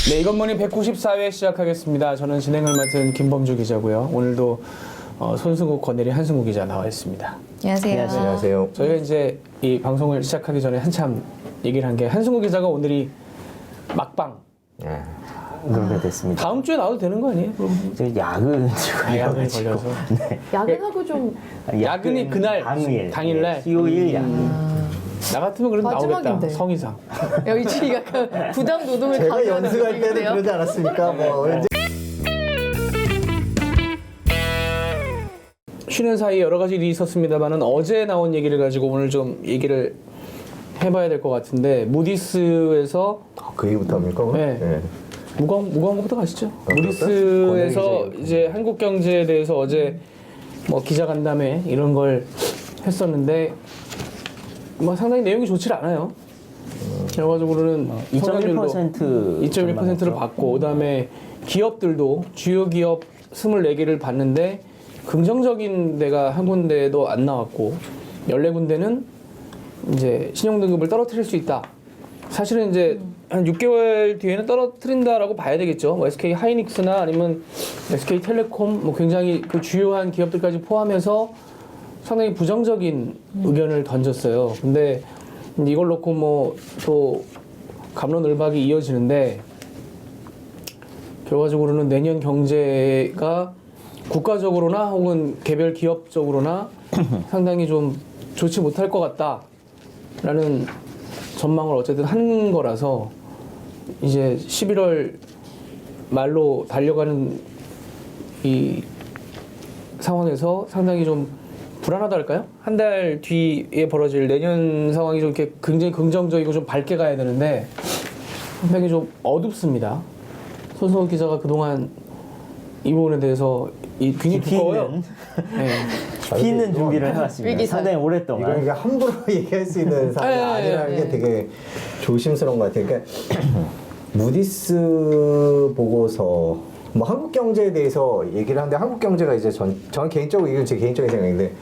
네, 이건머니 194회 시작하겠습니다. 저는 진행을 맡은 김범주 기자고요. 오늘도 손승국, 권혜리, 한승국 기자 나와 있습니다. 안녕하세요. 안녕하세요. 저희가 이제 이 방송을 시작하기 전에 한참 얘기를 한 게 한승국 기자가 오늘이 막방. 그렇게 됐습니다. 다음 주에 나와도 되는 거 아니에요? 그럼? 제가 야근이 야근이 걸려서. 네. 야근하고 좀 야근이 그날, 당일날? 수요일 야근. 나 같으면 그래도 나오겠다. 마지막인데. 성의상. 여기 지금 약간 부담 노동을 제가 강요하는 연습할 때는 분위기인데요? 그러지 않았습니까? 뭐 이제 쉬는 사이에 여러 가지 일이 있었습니다만은 어제 나온 얘기를 가지고 오늘 좀 얘기를 해봐야 될 것 같은데 무디스에서 그 얘기부터 합니까? 네. 무거운 것부터 가시죠. 그럴까요? 무디스에서 권혜리 이제 한국 경제에 대해서 어제 뭐 기자간담회 이런 걸 했었는데 뭐 상당히 내용이 좋지 않아요. 결과적으로는 2.1%를 받고 그다음에 기업들도 주요 기업 24개를 받는데 긍정적인 데가 한 군데도 안 나왔고 14군데는 이제 신용등급을 떨어뜨릴 수 있다. 사실은 이제 한 6개월 뒤에는 떨어뜨린다라고 봐야 되겠죠. 뭐 SK 하이닉스나 아니면 SK 텔레콤 뭐 굉장히 그 주요한 기업들까지 포함해서 상당히 부정적인 의견을 던졌어요. 근데 이걸 놓고 뭐 또 갑론을박이 이어지는데 결과적으로는 내년 경제가 국가적으로나 혹은 개별 기업적으로나 상당히 좀 좋지 못할 것 같다라는 전망을 어쨌든 한 거라서 이제 11월 말로 달려가는 이 상황에서 상당히 좀 불안하다 할까요? 한 달 뒤에 벌어질 내년 상황이 좀 이렇게 굉장히 긍정적이고 좀 밝게 가야 되는데 상당히 좀 어둡습니다. 손성욱 기자가 그동안 이 부분에 대해서 이 굉장히 두꺼워요. 네. 깊이 있는 준비를 위기설. 해왔습니다. 상당히 오랫동안. 네. 이거 그러니까 함부로 얘기할 수 있는 사안이 아니라는 게 되게 조심스러운 것 같아요. 그러니까 무디스 보고서 뭐 한국 경제에 대해서 얘기를 하는데 한국 경제가 이제 저는 개인적으로 이건 제 개인적인 생각인데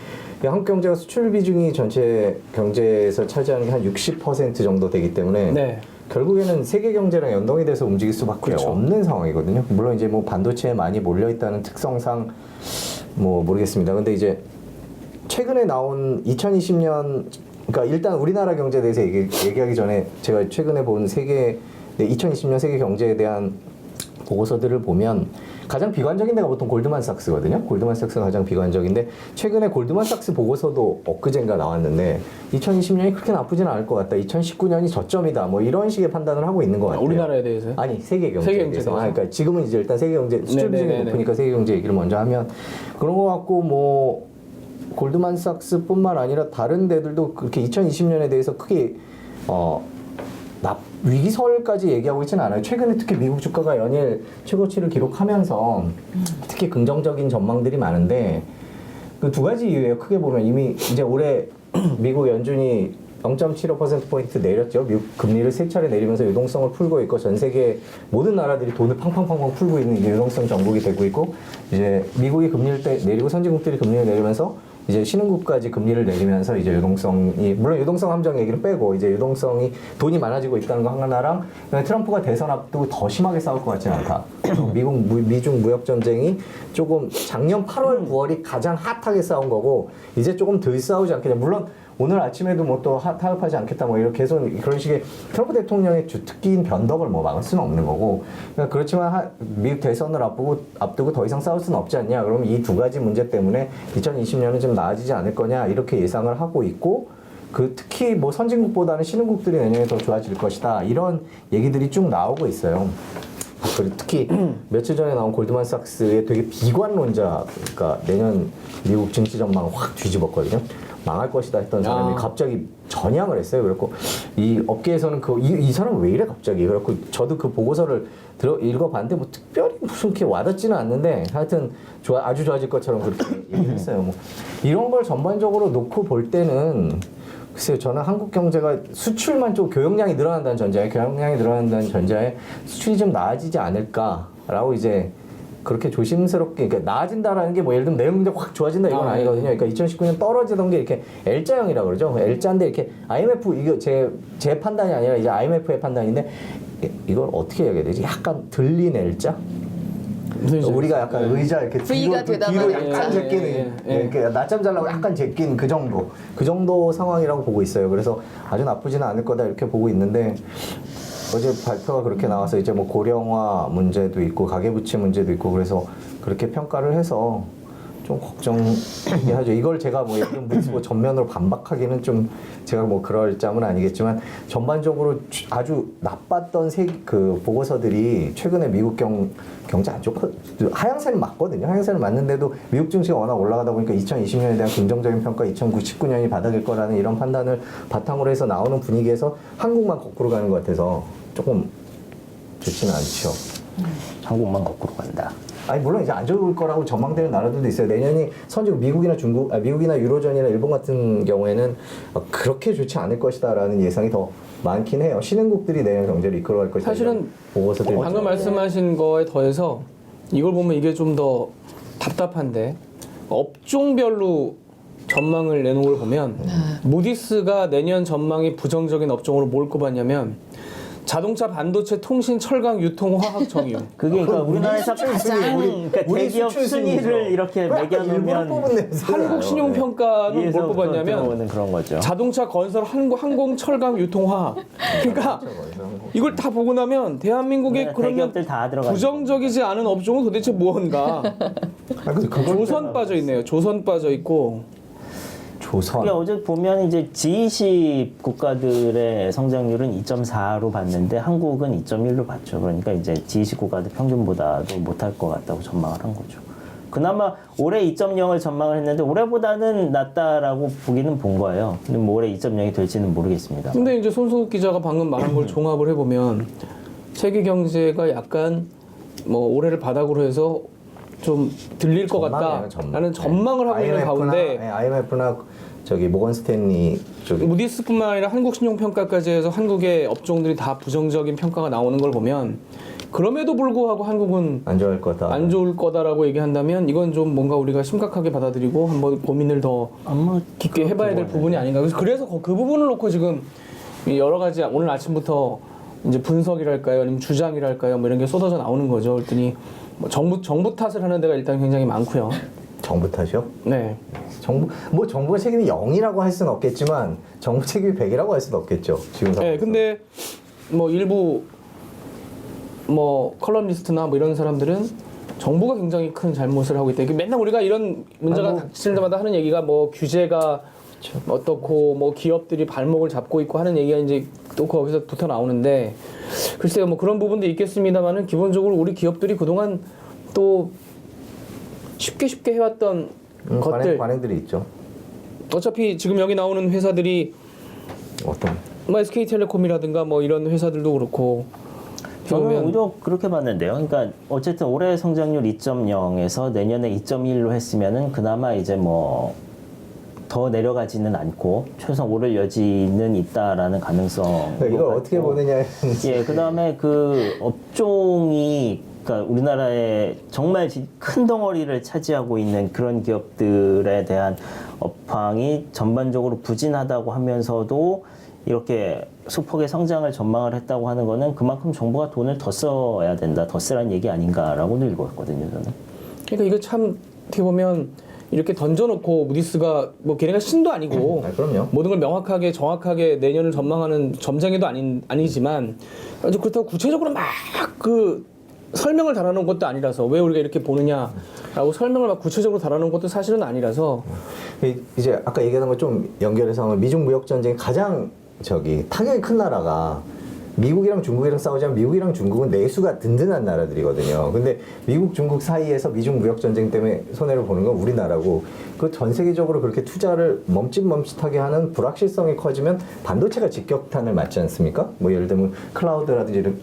한국 경제가 수출 비중이 전체 경제에서 차지하는 게 한 60% 정도 되기 때문에 네. 결국에는 세계 경제랑 연동이 돼서 움직일 수밖에 그렇죠. 없는 상황이거든요. 물론 이제 뭐 반도체에 많이 몰려 있다는 특성상 뭐 모르겠습니다. 근데 이제 최근에 나온 2020년 그러니까 일단 우리나라 경제에 대해서 얘기하기 전에 제가 최근에 본 2020년 세계 경제에 대한 보고서들을 보면 가장 비관적인 데가 보통 골드만삭스거든요. 골드만삭스가 가장 비관적인데 최근에 골드만삭스 보고서도 엊그젠가 나왔는데 2020년이 그렇게 나쁘지는 않을 것 같다. 2019년이 저점이다. 뭐 이런 식의 판단을 하고 있는 것 같아요. 우리나라에 대해서요? 아니 세계 경제에 세계 경제에 대해서. 대해서. 그러니까 지금은 이제 일단 세계 경제 수출 비중이 네네네네. 높으니까 세계 경제 얘기를 먼저 하면 그런 것 같고 뭐 골드만삭스뿐만 아니라 다른 데들도 그렇게 2020년에 대해서 크게 위기설까지 얘기하고 있지는 않아요. 최근에 특히 미국 주가가 연일 최고치를 기록하면서 특히 긍정적인 전망들이 많은데 그 두 가지 이유예요. 크게 보면 이미 이제 올해 미국 연준이 0.75%포인트 내렸죠. 미국 금리를 세 차례 내리면서 유동성을 풀고 있고 전 세계 모든 나라들이 돈을 팡팡팡팡 풀고 있는 이제 유동성 정국이 되고 있고 이제 미국이 금리를 내리고 선진국들이 금리를 내리면서 이제 신흥국까지 금리를 내리면서 이제 유동성이 물론 유동성 함정 얘기를 빼고 이제 유동성이 돈이 많아지고 있다는 거 하나랑 트럼프가 대선 앞두고 더 심하게 싸울 것 같지는 않다. 미중 무역 전쟁이 조금 작년 8월 9월이 가장 핫하게 싸운 거고 이제 조금 덜 싸우지 않겠냐. 물론 오늘 아침에도 뭐 또 타협하지 않겠다 뭐 이렇게 계속 그런 식의 트럼프 대통령의 주특기인 변덕을 뭐 막을 수는 없는 거고 그러니까 그렇지만 미국 대선을 앞두고 더 이상 싸울 수는 없지 않냐. 그러면 이 두 가지 문제 때문에 2020년은 좀 나아지지 않을 거냐 이렇게 예상을 하고 있고 그 특히 뭐 선진국보다는 신흥국들이 내년에 더 좋아질 것이다 이런 얘기들이 쭉 나오고 있어요. 그리고 특히 며칠 전에 나온 골드만삭스의 되게 비관론자가 내년 미국 증시 전망을 확 뒤집었거든요. 망할 것이다 했던 사람이 갑자기 전향을 했어요. 그래갖고 이 업계에서는 이 사람 왜 이래 갑자기. 그래갖고 저도 그 보고서를 읽어봤는데 뭐 특별히 무슨 이렇게 와닿지는 않는데 하여튼 아주 좋아질 것처럼 그렇게 얘기를 했어요. 뭐 이런 걸 전반적으로 놓고 볼 때는 글쎄요, 저는 한국 경제가 수출만 좀 교역량이 늘어난다는 전제하에 수출이 좀 나아지지 않을까라고 이제 그렇게 조심스럽게 그러니까 나아진다라는 게 뭐 예를 들면 내용이 확 좋아진다 이건 아니거든요. 그러니까 2019년 떨어지던 게 이렇게 L자형이라고 그러죠. L자인데 이렇게 IMF 이거 제 판단이 아니라 이제 IMF의 판단인데 이걸 어떻게 얘기해야 되지? 약간 들린 L자? 우리가 약간 의자 이렇게 V가 되다 뒤로 보니까. 약간 제끼는 이렇게 낮잠 자려고 약간 제낀 그 정도 상황이라고 보고 있어요. 그래서 아주 나쁘지는 않을 거다 이렇게 보고 있는데 어제 발표가 그렇게 나와서 이제 뭐 고령화 문제도 있고 가계부채 문제도 있고 그래서 그렇게 평가를 해서 좀 걱정이 하죠. 이걸 제가 뭐 예를 들면 뭐 전면으로 반박하기는 좀 제가 뭐 그럴 짬은 아니겠지만 전반적으로 아주 나빴던 그 보고서들이 최근에 미국 경제 안 좋고 하향세는 맞거든요. 하향세는 맞는데도 미국 증시가 워낙 올라가다 보니까 2020년에 대한 긍정적인 평가 2019년이 바닥일 거라는 이런 판단을 바탕으로 해서 나오는 분위기에서 한국만 거꾸로 가는 것 같아서 조금 좋지는 않죠. 한국만 거꾸로 간다. 아니 물론 이제 안 좋을 거라고 전망되는 나라들도 있어요. 내년이 선진국 미국이나 유로존이나 일본 같은 경우에는 그렇게 좋지 않을 것이다라는 예상이 더 많긴 해요. 신흥국들이 내년 경제를 이끌어갈 것이다. 사실은 보고서들이 방금 말씀하신 거에 더해서 이걸 보면 이게 좀 더 답답한데 업종별로 전망을 내놓은 걸 보면 무디스가 내년 전망이 부정적인 업종으로 뭘 꼽았냐면 자동차, 반도체, 통신, 철강, 유통, 화학, 정유. 그게 그러니까 우리나라에서 수출 가장 순위, 그러니까 우리 대기업 수출 순위를 순위죠. 이렇게 일본 매겨놓으면 뽑은 냄새가 나요. 한국 신용평가는 뭘 위에서 꼽았냐면 들어오는 그런 거죠. 자동차, 건설, 항공, 철강, 유통, 화학. 그러니까 이걸 다 보고 나면 대한민국의 네, 그러면 대기업들 다 들어가. 부정적이지 않은 업종은 도대체 무언가? 조선 빠져 있네요. 조선 빠져 있고. 조선. 그러니까 어제 보면 이제 G20 국가들의 성장률은 2.4로 봤는데 한국은 2.1로 봤죠. 그러니까 이제 G20 국가들 평균보다도 못할 것 같다고 전망을 한 거죠. 그나마 올해 2.0을 전망을 했는데 올해보다는 낫다라고 보기는 본 거예요. 근데 뭐 올해 2.0이 될지는 모르겠습니다. 근데 이제 손석욱 기자가 방금 말한 걸 종합을 해보면 세계 경제가 약간 뭐 올해를 바닥으로 해서 좀 들릴 것 같다라는 전망을 하고 있는 가운데 IMF나 저기 모건 스탠리 쪽이 무디스뿐만 아니라 한국 신용평가까지 해서 한국의 업종들이 다 부정적인 평가가 나오는 걸 보면 그럼에도 불구하고 한국은 안 좋을 거다. 안 좋을 거다라고 얘기한다면 이건 좀 뭔가 우리가 심각하게 받아들이고 한번 고민을 더 아마 깊게 해봐야 될 부분이 아닌가. 그래서 그 부분을 놓고 지금 여러 가지 오늘 아침부터 이제 분석이랄까요, 아니면 주장이랄까요, 뭐 이런 게 쏟아져 나오는 거죠. 그랬더니 뭐 정부 탓을 하는 데가 일단 굉장히 많고요. 정부 탓이요? 네. 정부가 책임이 0이라고 할 수는 없겠지만 정부 책임이 100이라고 할 수는 없겠죠. 지금 상황에서. 네, 근데 뭐 일부 뭐 컬럼니스트나 뭐 이런 사람들은 정부가 굉장히 큰 잘못을 하고 있다. 이게 맨날 우리가 이런 문제가 닥칠 때마다 하는 얘기가 뭐 규제가 어떻고 뭐 기업들이 발목을 잡고 있고 하는 얘기가 이제 또 거기서 붙어 나오는데 글쎄요 뭐 그런 부분도 있겠습니다만은 기본적으로 우리 기업들이 그동안 또 쉽게 해왔던 것들 관행들이 있죠. 어차피 지금 여기 나오는 회사들이 어떤? 뭐 SK텔레콤이라든가 뭐 이런 회사들도 그렇고 저는 그러면 오히려 그렇게 봤는데요. 그러니까 어쨌든 올해 성장률 2.0에서 내년에 2.1로 했으면은 그나마 이제 뭐 더 내려가지는 않고 최소한 오를 여지는 있다라는 가능성. 그러니까 이걸 어떻게 보느냐. 예, 그다음에 그 업종이 그러니까 우리나라에 정말 큰 덩어리를 차지하고 있는 그런 기업들에 대한 업황이 전반적으로 부진하다고 하면서도 이렇게 소폭의 성장을 전망을 했다고 하는 거는 그만큼 정부가 돈을 더 써야 된다, 더 쓰라는 얘기 아닌가라고도 읽었거든요, 저는. 그러니까 이거 참 어떻게 보면 이렇게 던져놓고 무디스가 뭐 걔네가 신도 아니고 그럼요. 모든 걸 명확하게 정확하게 내년을 전망하는 점쟁이도 아니지만 아주 그렇다고 구체적으로 막 그 설명을 달아놓은 것도 아니라서 왜 우리가 이렇게 보느냐라고 설명을 막 구체적으로 달아놓은 것도 사실은 아니라서 이제 아까 얘기한 거 좀 연결해서 하면 미중 무역 전쟁 가장 타격이 큰 나라가 미국이랑 중국이랑 싸우자면 미국이랑 중국은 내수가 든든한 나라들이거든요. 근데 미국, 중국 사이에서 미중 무역 전쟁 때문에 손해를 보는 건 우리나라고 그 전 세계적으로 그렇게 투자를 멈칫멈칫하게 하는 불확실성이 커지면 반도체가 직격탄을 맞지 않습니까? 뭐 예를 들면 클라우드라든지 이런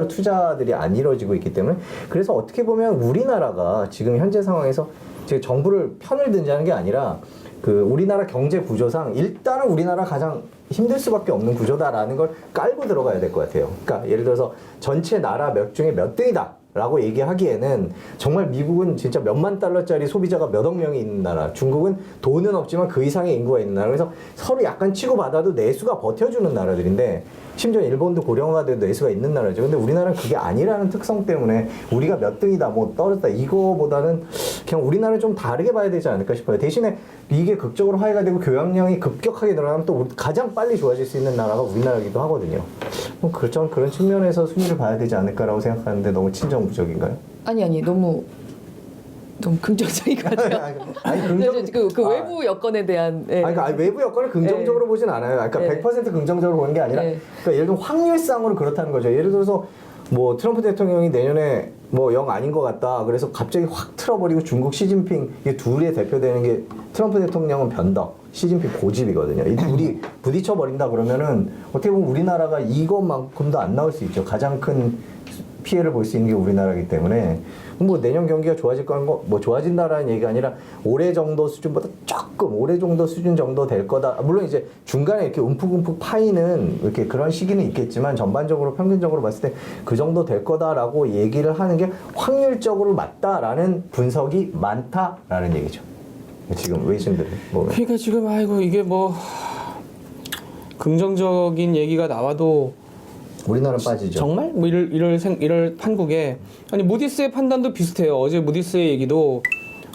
투자들이 안 이루어지고 있기 때문에 그래서 어떻게 보면 우리나라가 지금 현재 상황에서 지금 정부를 편을 든다는 게 아니라 그 우리나라 경제 구조상 일단은 우리나라 가장 힘들 수밖에 없는 구조다라는 걸 깔고 들어가야 될 것 같아요. 그러니까 예를 들어서 전체 나라 몇 중에 몇 등이다. 라고 얘기하기에는 정말 미국은 진짜 몇만 달러짜리 소비자가 몇억 명이 있는 나라, 중국은 돈은 없지만 그 이상의 인구가 있는 나라. 그래서 서로 약간 치고받아도 내수가 버텨주는 나라들인데, 심지어 일본도 고령화가 돼도 내수가 있는 나라죠. 근데 우리나라는 그게 아니라는 특성 때문에 우리가 몇 등이다, 뭐 떨어졌다, 이거보다는 그냥 우리나라는 좀 다르게 봐야 되지 않을까 싶어요. 대신에 이게 극적으로 화해가 되고 교역량이 급격하게 늘어나면 또 가장 빨리 좋아질 수 있는 나라가 우리나라이기도 하거든요. 그런 측면에서 순위를 봐야 되지 않을까라고 생각하는데 너무 친정부적인가요? 아니 너무 긍정적인 것 같아요. 아니 긍정. 그 외부 여건에 대한. 예. 그러니까 외부 여건을 긍정적으로 보진 않아요. 그러니까 네. 100% 긍정적으로 보는 게 아니라, 그러니까 예를 들어 확률상으로 그렇다는 거죠. 예를 들어서 뭐 트럼프 대통령이 내년에 뭐 영 아닌 것 같다. 그래서 갑자기 확 틀어버리고 중국 시진핑, 이 둘이 대표되는 게, 트럼프 대통령은 변덕, 시진핑 고집이거든요. 이 둘이 부딪혀 버린다 그러면은 어떻게 보면 우리나라가 이것만큼도 안 나올 수 있죠. 가장 큰 피해를 볼 수 있는 게 우리나라이기 때문에, 뭐 내년 경기가 좋아질 거는 뭐 좋아진다라는 얘기가 아니라 올해 정도 수준보다 조금, 올해 정도 수준 정도 될 거다. 물론 이제 중간에 이렇게 움푹움푹 파이는 이렇게 그런 시기는 있겠지만 전반적으로 평균적으로 봤을 때 그 정도 될 거다라고 얘기를 하는 게 확률적으로 맞다라는 분석이 많다라는 얘기죠. 지금 외신들이 보면. 그러니까 지금 아이고 이게 뭐 긍정적인 얘기가 나와도 우리나라는 빠지죠. 정말 뭐 이럴 판국에, 아니 무디스의 판단도 비슷해요. 어제 무디스의 얘기도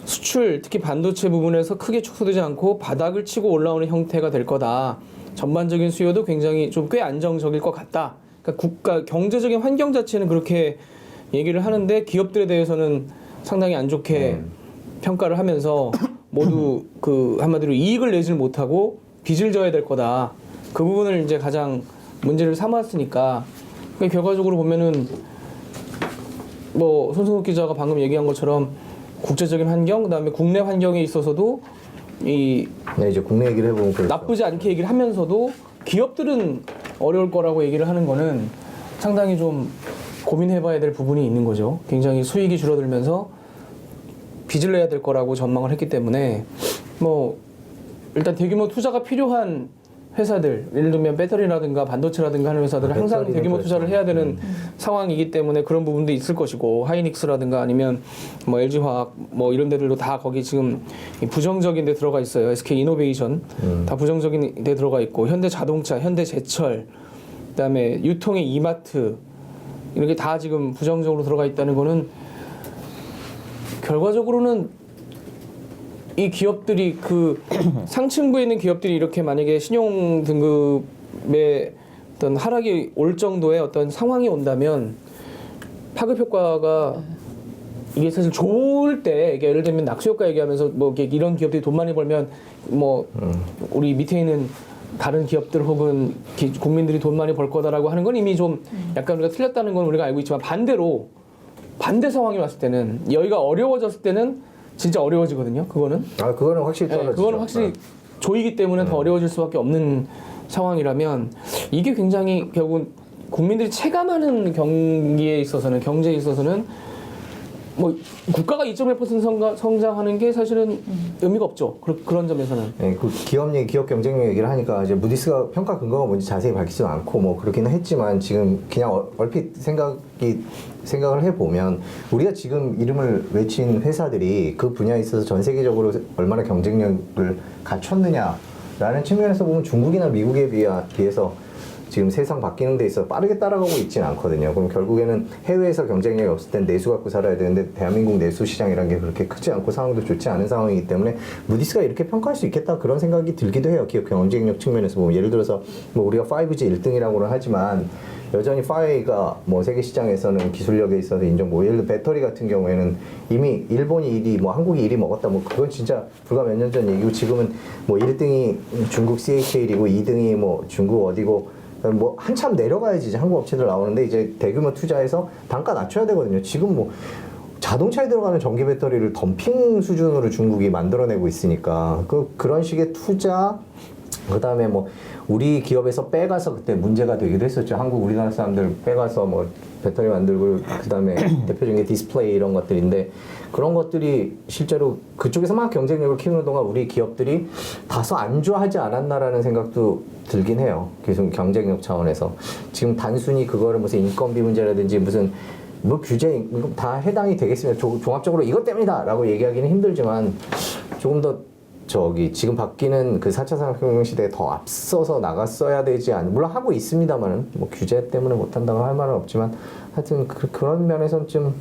수출, 특히 반도체 부분에서 크게 축소되지 않고 바닥을 치고 올라오는 형태가 될 거다. 전반적인 수요도 굉장히 좀 꽤 안정적일 것 같다. 그러니까 국가 경제적인 환경 자체는 그렇게 얘기를 하는데 기업들에 대해서는 상당히 안 좋게 평가를 하면서 모두 그 한마디로 이익을 내질 못하고 빚을 져야 될 거다. 그 부분을 이제 가장 문제를 삼았으니까, 그러니까 결과적으로 보면은 뭐 손승욱 기자가 방금 얘기한 것처럼 국제적인 환경, 그다음에 국내 환경에 있어서도 이 네, 이제 국내 얘기를 해보면 그렇죠. 나쁘지 않게 얘기를 하면서도 기업들은 어려울 거라고 얘기를 하는 거는 상당히 좀 고민해봐야 될 부분이 있는 거죠. 굉장히 수익이 줄어들면서 빚을 내야 될 거라고 전망을 했기 때문에, 뭐 일단 대규모 투자가 필요한 회사들, 예를 들면 배터리라든가 반도체라든가 하는 회사들은 항상 대규모 투자를 해야 되는 상황이기 때문에 그런 부분도 있을 것이고, 하이닉스라든가 아니면 뭐 LG화학 뭐 이런 데들도 다 거기 지금 부정적인 데 들어가 있어요. SK 이노베이션 다 부정적인 데 들어가 있고, 현대자동차, 현대제철, 그다음에 유통의 이마트, 이렇게 다 지금 부정적으로 들어가 있다는 거는 결과적으로는 이 기업들이 그 상층부에 있는 기업들이 이렇게 만약에 신용 등급의 어떤 하락이 올 정도의 어떤 상황이 온다면 파급 효과가 이게 사실 좋을 때, 이게 예를 들면 낙수 효과 얘기하면서 뭐 이런 기업들이 돈 많이 벌면 뭐 우리 밑에 있는 다른 기업들 혹은 국민들이 돈 많이 벌 거다라고 하는 건 이미 좀 약간 우리가 틀렸다는 건 우리가 알고 있지만, 반대로 반대 상황이 왔을 때는, 여기가 어려워졌을 때는 진짜 어려워지거든요. 그거는. 그거는 확실히 떨어지죠. 네, 그거는 확실히 조이기 때문에 더 어려워질 수밖에 없는 상황이라면, 이게 굉장히 결국은 국민들이 체감하는 경기에 있어서는, 경제에 있어서는 뭐 국가가 2.1% 성장하는 게 사실은 의미가 없죠. 그런 점에서는. 네, 그 기업 경쟁력 얘기를 하니까 이제 무디스가 평가 근거가 뭔지 자세히 밝히지도 않고 뭐 그렇기는 했지만, 지금 그냥 얼핏 생각을 해보면 우리가 지금 이름을 외친 회사들이 그 분야에 있어서 전 세계적으로 얼마나 경쟁력을 갖췄느냐라는 측면에서 보면 중국이나 미국에 비해서 지금 세상 바뀌는 데 있어서 빠르게 따라가고 있지는 않거든요. 그럼 결국에는 해외에서 경쟁력이 없을 땐 내수 갖고 살아야 되는데, 대한민국 내수 시장이라는 게 그렇게 크지 않고 상황도 좋지 않은 상황이기 때문에 무디스가 이렇게 평가할 수 있겠다, 그런 생각이 들기도 해요. 기업 경쟁력 측면에서 보면, 예를 들어서 뭐 우리가 5G 1등이라고는 하지만 여전히 5G가 뭐 세계 시장에서는 기술력에 있어서 인정, 뭐 예를 들어 배터리 같은 경우에는 이미 일본이 1위, 뭐 한국이 1위 먹었다, 뭐 그건 진짜 불과 몇 년 전 얘기고, 지금은 뭐 1등이 중국 CATL이고 2등이 뭐 중국 어디고, 뭐 한참 내려가야지 이제 한국 업체들 나오는데, 이제 대규모 투자해서 단가 낮춰야 되거든요. 지금 뭐 자동차에 들어가는 전기 배터리를 덤핑 수준으로 중국이 만들어내고 있으니까, 그런 식의 투자, 그다음에 뭐 우리 기업에서 빼가서 그때 문제가 되기도 했었죠. 우리나라 사람들 빼가서 뭐 배터리 만들고, 그다음에 대표적인 게 디스플레이 이런 것들인데, 그런 것들이 실제로 그쪽에서 막 경쟁력을 키우는 동안 우리 기업들이 다소 안주하지 않았나라는 생각도 들긴 해요. 계속 경쟁력 차원에서. 지금 단순히 그거를 무슨 인건비 문제라든지 무슨 뭐 규제 임금 다 해당이 되겠습니다. 종합적으로 이것 때문이다라고 얘기하기는 힘들지만 조금 더 저기 지금 바뀌는 그 4차 산업혁명 시대에 더 앞서서 나갔어야 되지 않 물론 하고 있습니다만은 뭐 규제 때문에 못한다고 할 말은 없지만 하여튼 그런 면에서는 좀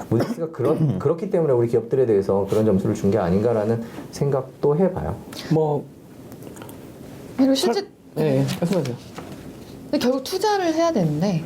무디스가 그렇기 때문에 우리 기업들에 대해서 그런 점수를 준 게 아닌가라는 생각도 해봐요. 뭐 그리고 실제 네, 말씀하세요. 근데 결국 투자를 해야 되는데,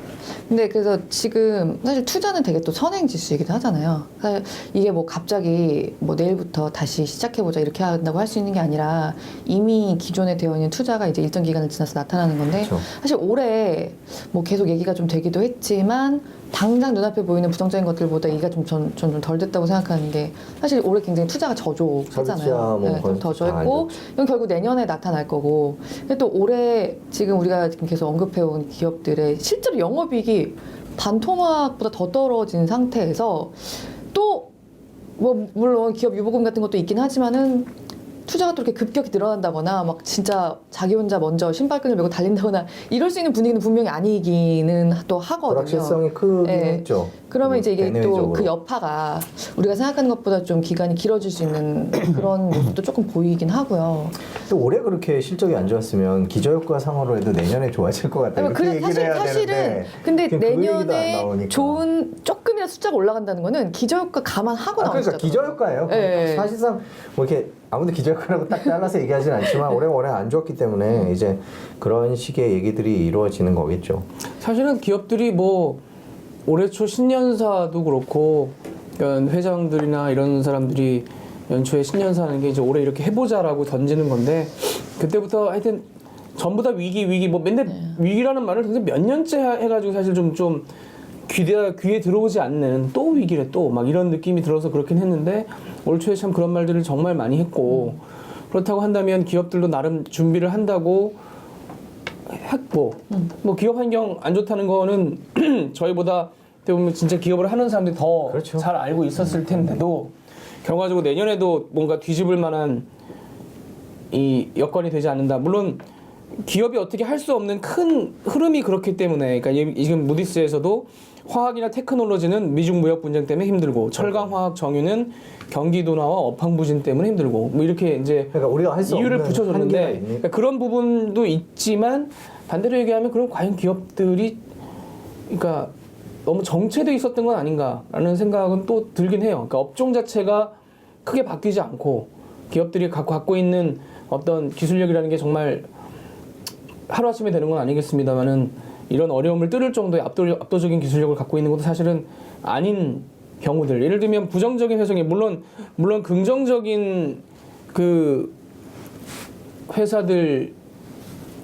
근데 그래서 지금 사실 투자는 되게 또 선행지수이기도 하잖아요. 사실 이게 뭐 갑자기 뭐 내일부터 다시 시작해보자 이렇게 한다고 할 수 있는 게 아니라 이미 기존에 되어 있는 투자가 이제 일정 기간을 지나서 나타나는 건데, 그렇죠. 사실 올해 뭐 계속 얘기가 좀 되기도 했지만 당장 눈앞에 보이는 부정적인 것들보다 얘기가 좀 덜 됐다고 생각하는 게, 사실 올해 굉장히 투자가 설비투자 저조했잖아요. 뭐 네, 좀 다 저조했고 알죠. 이건 결국 내년에 나타날 거고. 근데 또 올해 지금 우리가 지금 계속 언급해온 기업들의 실제로 영업이익이 반토막보다 더 떨어진 상태에서 또 뭐 물론 기업 유보금 같은 것도 있긴 하지만은 투자가 또 이렇게 급격히 늘어난다거나 막 진짜 자기 혼자 먼저 신발끈을 메고 달린다거나 이럴 수 있는 분위기는 분명히 아니기는 또 하거든요. 불확실성이 크긴 네. 했죠. 그러면 이제 이게 또 대내외적으로. 그 여파가 우리가 생각하는 것보다 좀 기간이 길어질 수 있는 그런 모습도 조금 보이긴 하고요. 또 올해 그렇게 실적이 안 좋았으면 기저효과 상으로 해도 내년에 좋아질 것 같아요. 그렇게 얘기를 해야 사실은 되는데 근데 지금 그 얘기도 안 내년에 나오니까. 좋은 조금이라도 숫자가 올라간다는 거는 기저효과 감안하고 나오는 그러니까 기저효과예요. 네. 사실상 뭐 이렇게 아무도 기저효과라고 딱 잘라서 얘기하진 않지만 올해가 워낙 안 좋았기 때문에 이제 그런 식의 얘기들이 이루어지는 거겠죠. 사실은 기업들이 뭐 올해 초 신년사도 그렇고 그러니까 회장들이나 이런 사람들이 연초에 신년사하는 게 이제 올해 이렇게 해보자라고 던지는 건데 그때부터 하여튼 전부 다 위기 뭐 맨날 위기라는 말을 도대체 몇 년째 해가지고 사실 좀 귀에 들어오지 않는 또 위기래 또 막 이런 느낌이 들어서 그렇긴 했는데 올 초에 참 그런 말들을 정말 많이 했고 그렇다고 한다면 기업들도 나름 준비를 한다고 했고 뭐 기업 환경 안 좋다는 거는 저희보다 어떻게 보면 진짜 기업을 하는 사람들이 더 그렇죠. 잘 알고 있었을 텐데도 결과적으로 내년에도 뭔가 뒤집을 만한 이 여건이 되지 않는다. 물론 기업이 어떻게 할 수 없는 큰 흐름이 그렇기 때문에 그러니까 지금 무디스에서도 화학이나 테크놀로지는 미중 무역 분쟁 때문에 힘들고 철강 화학 정유는 경기 둔화와 업황 부진 때문에 힘들고 뭐 이렇게 이제 그러니까 우리가 할 수 이유를 없는 붙여줬는데 한계가 있니? 그러니까 그런 부분도 있지만 반대로 얘기하면 그럼 과연 기업들이 그러니까 너무 정체돼 있었던 건 아닌가라는 생각은 또 들긴 해요. 그러니까 업종 자체가 크게 바뀌지 않고 기업들이 갖고 있는 어떤 기술력이라는 게 정말 하루아침에 되는 건 아니겠습니다만은 이런 어려움을 뚫을 정도의 압도적인 기술력을 갖고 있는 것도 사실은 아닌 경우들. 예를 들면 부정적인 회성이 물론 긍정적인 그 회사들